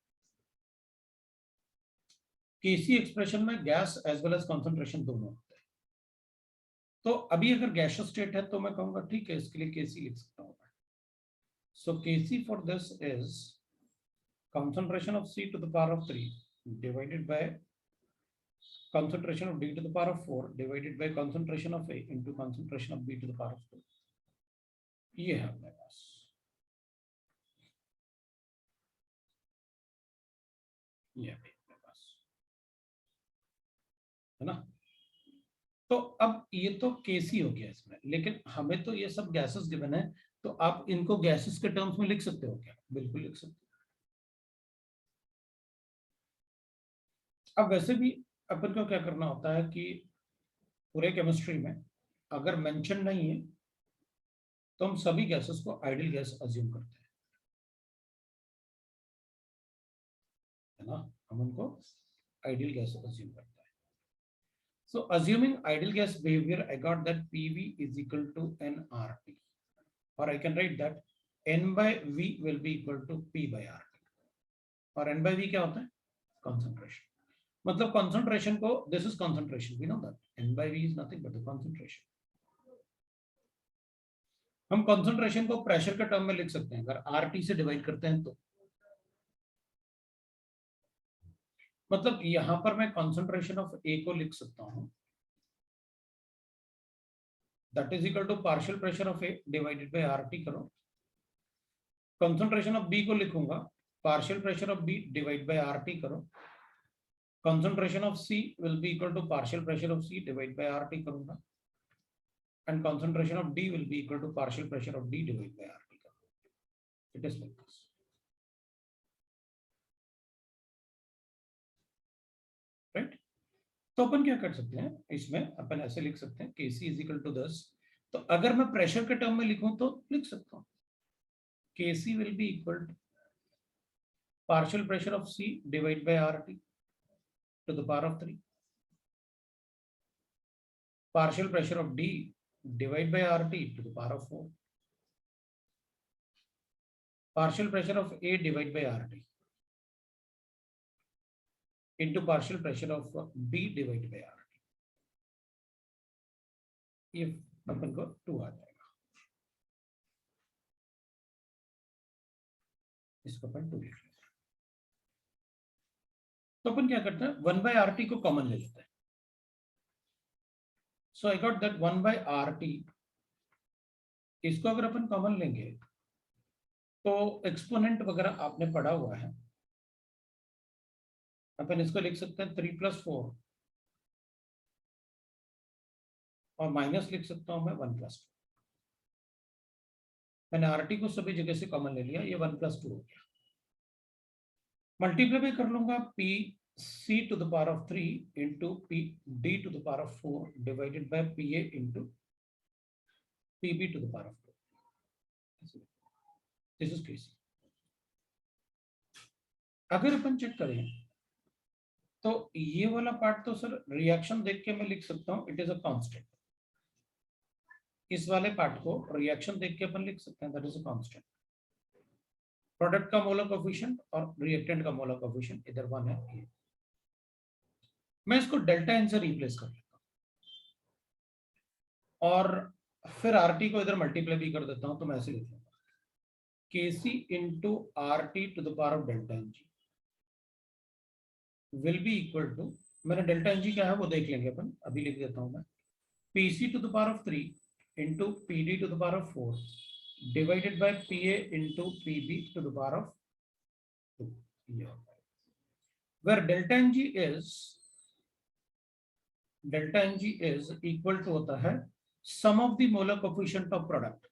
केसी एक्सप्रेशन में gas as well as concentration दोनों होते हैं। तो अभी अगर गैसियस स्टेट है तो मैं कहूंगा ठीक है, इसके लिए केसी लिख सकता हूं। So KC for this is concentration of C to the power of 3 divided by concentration of D to the power of 4 divided by concentration of A into concentration of B to the power of 2. ये है अपने पास। ये है अपने पास, है ना। तो अब ये तो केसी हो गया इसमें, लेकिन हमें तो ये सब गैसेस गिवन है, तो आप इनको गैसेस के टर्म्स में लिख सकते हो क्या? बिल्कुल लिख सकते हो। अब वैसे भी अपन को क्या करना होता है कि पूरे केमिस्ट्री में अगर मेंशन नहीं है तो हम सभी गैसेस को आइडियल गैस अज्यूम करते हैं, है ना, हम उनको आइडियल गैस अज्यूम करते हैं। So assuming ideal gas behavior, I got that PV is equal to nRT, or I can write that N by V will be equal to P by RT, और N by V क्या होता है? Concentration. मतलब concentration को, this is concentration, we know that N by V is nothing but the concentration. हम concentration को pressure के term में लिख सकते हैं, अगर RT से डिवाइड करते हैं तो, मतलब यहां पर मैं concentration of A को लिख सकता हूं, that is equal to partial pressure of A divided by RT करो। concentration of B को लिखूंगा partial pressure of B divided by RT करो। concentration of C will be equal to partial pressure of C divided by RT करूंगा, and concentration of D will be equal to partial pressure of D divided by RT करूंगा। It is like this. Right? तो अपन क्या कर सकते हैं, इसमें अपन ऐसे लिख सकते हैं Kc is equal to 10। तो अगर मैं प्रेशर के टर्म में लिखूं तो लिख सकता हूं Kc will be equal to partial pressure of C divided by RT to the power of 3, partial pressure of D divided by RT to the power of 4, partial pressure of A divided by RT into partial pressure of B divided by RT। ये अपन को 2 आ जाएगा, इसको अपन 2 लिख लेते हैं। तो अपन क्या करते हैं, 1 by RT को कॉमन ले लेते हैं। So I got that 1 by RT, इसको अगर अपन कॉमन लेंगे तो एक्सपोनेंट वगैरह आपने पढ़ा हुआ है, अपन इसको लिख सकते हैं 3 + 4 और माइनस लिख सकता हूं मैं 1 + 2। मैंने RT को सभी जगह से कॉमन ले लिया, ये 1 + 2 हो गया। मल्टीप्लाई भी कर लूंगा PC to the power of 3 into PD to the power of 4 divided by PA into PB to the power of 2। This is KC। अगर अपन चेक करें तो ये वाला पार्ट तो सर रिएक्शन देख के मैं लिख सकता हूं, इट इज अ कांस्टेंट। इस वाले पार्ट को रिएक्शन देख के अपन लिख सकते हैं, that is a constant. Product का मोलर कोएफिशिएंट और रिएक्टेंट का मोलर कोएफिशिएंट इधर 1 है, ये मैं इसको डेल्टा एन से रिप्लेस कर लेता हूं और फिर RT को इधर मल्टीप्लाई भी कर देता हूं, तो मैं ऐसे लिख लूंगा KC into RT to the power of delta NG will be equal to, मैंने डेल्टा एनजी क्या है वो देख लेंगे अपन, अभी लिख देता हूं मैं PC to the power of 3 into PD to the power of 4 divided by PA into PB to the power of 2। where delta Ng is equal to होता है sum of the molar coefficient of product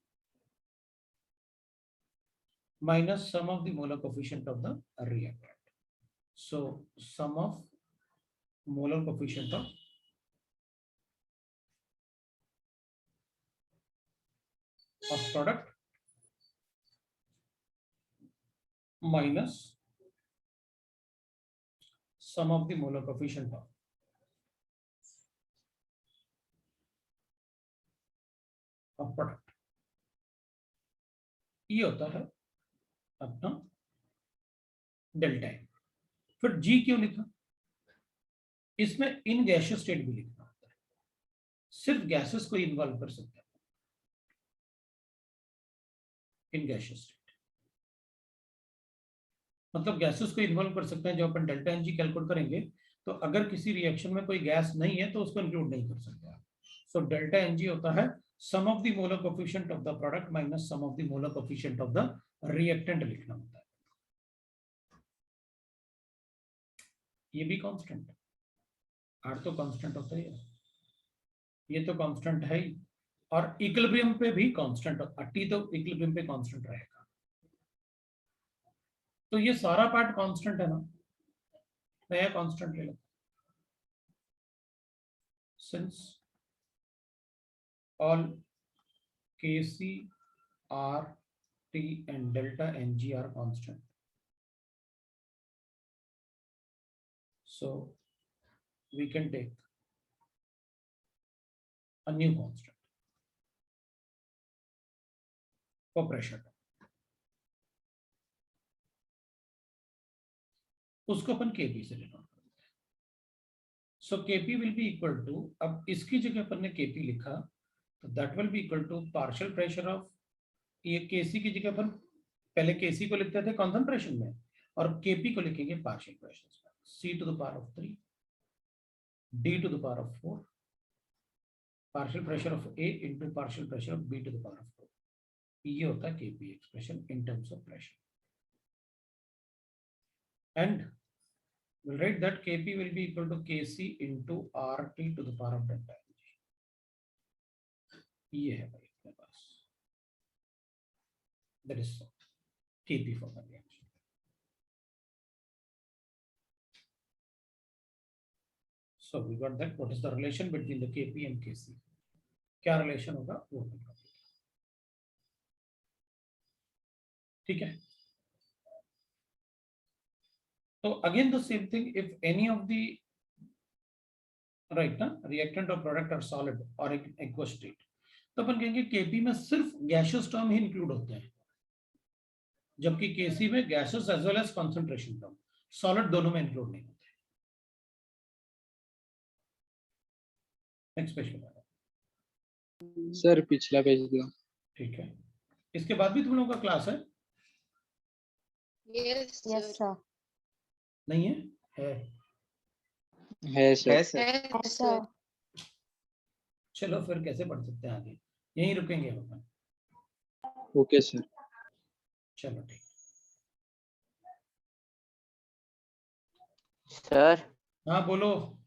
minus sum of the molar coefficient of the reactant. So sum of molar coefficient of product minus sum of the molar coefficient of product. ये होता है अपना delta N. फिर जी क्यों लिखा? इसमें in gaseous state भी लिखना होता है, सिर्फ गैसेस को इन्वॉल्व कर सकते हैं इन गैसियस स्टेट. मतलब गैसेस को इन्वॉल्व कर सकते हैं. जब अपन डेल्टा एन जी कैलकुलेट करेंगे तो अगर किसी रिएक्शन में कोई गैस नहीं है तो उसको इंक्लूड नहीं कर सकते आप. सो डेल्टा एन जी होता है sum of the molar coefficient of the product minus sum of the molar coefficient of the reactant लिखना होता है. ये भी कांस्टेंट है. आर तो कांस्टेंट होता है, ये तो कांस्टेंट है ही. और इक्विलिब्रियम पे भी कांस्टेंट, टी तो इक्विलिब्रियम पे कांस्टेंट रहेगा. तो ये सारा पार्ट कांस्टेंट है ना, नया कांस्टेंट ले लो. Since all Kc, R, T and delta Ng are constant. So we can take a new constant for pressure. उसको अपन Kp से लेना. So Kp will be equal to, अब इसकी जगह अपन ने Kp लिखा तो that will be equal to partial pressure of, ये Kc की जगह अपन पहले Kc को लिखते थे कॉन्सेंट्रेशन में और Kp को लिखेंगे पार्शियल प्रेशर में. C to the power of 3 D to the power of 4 partial pressure of A into partial pressure of B to the power of 4. ये होता है Kp expression in terms of pressure. And we'll write that Kp will be equal to Kc into RT to the power of delta Ng. ये है भाई अपने पास. That is Kp for the reaction. So we got that. What is the relation between the Kp and Kc? क्या relation होगा वो होगा. ठीक है. So again the same thing, if any of the right ना reactant or product are solid or aqueous state, तो अपन कहेंगे Kp में सिर्फ गैसियस टर्म ही इंक्लूड होते हैं, जबकि Kc में gases as well as concentration term solid दोनों में इंक्लूड नहीं होते. नेक्स्ट पेज पे सर पिछला पेज दो. ठीक है. इसके बाद भी तुम लोगों का क्लास है? Yes yes sir. नहीं है? है सर. सर चलो फिर कैसे पढ़ सकते हैं आगे, यहीं रुकेंगे अपन. Okay sir. चलो ठीक. सर हाँ बोलो.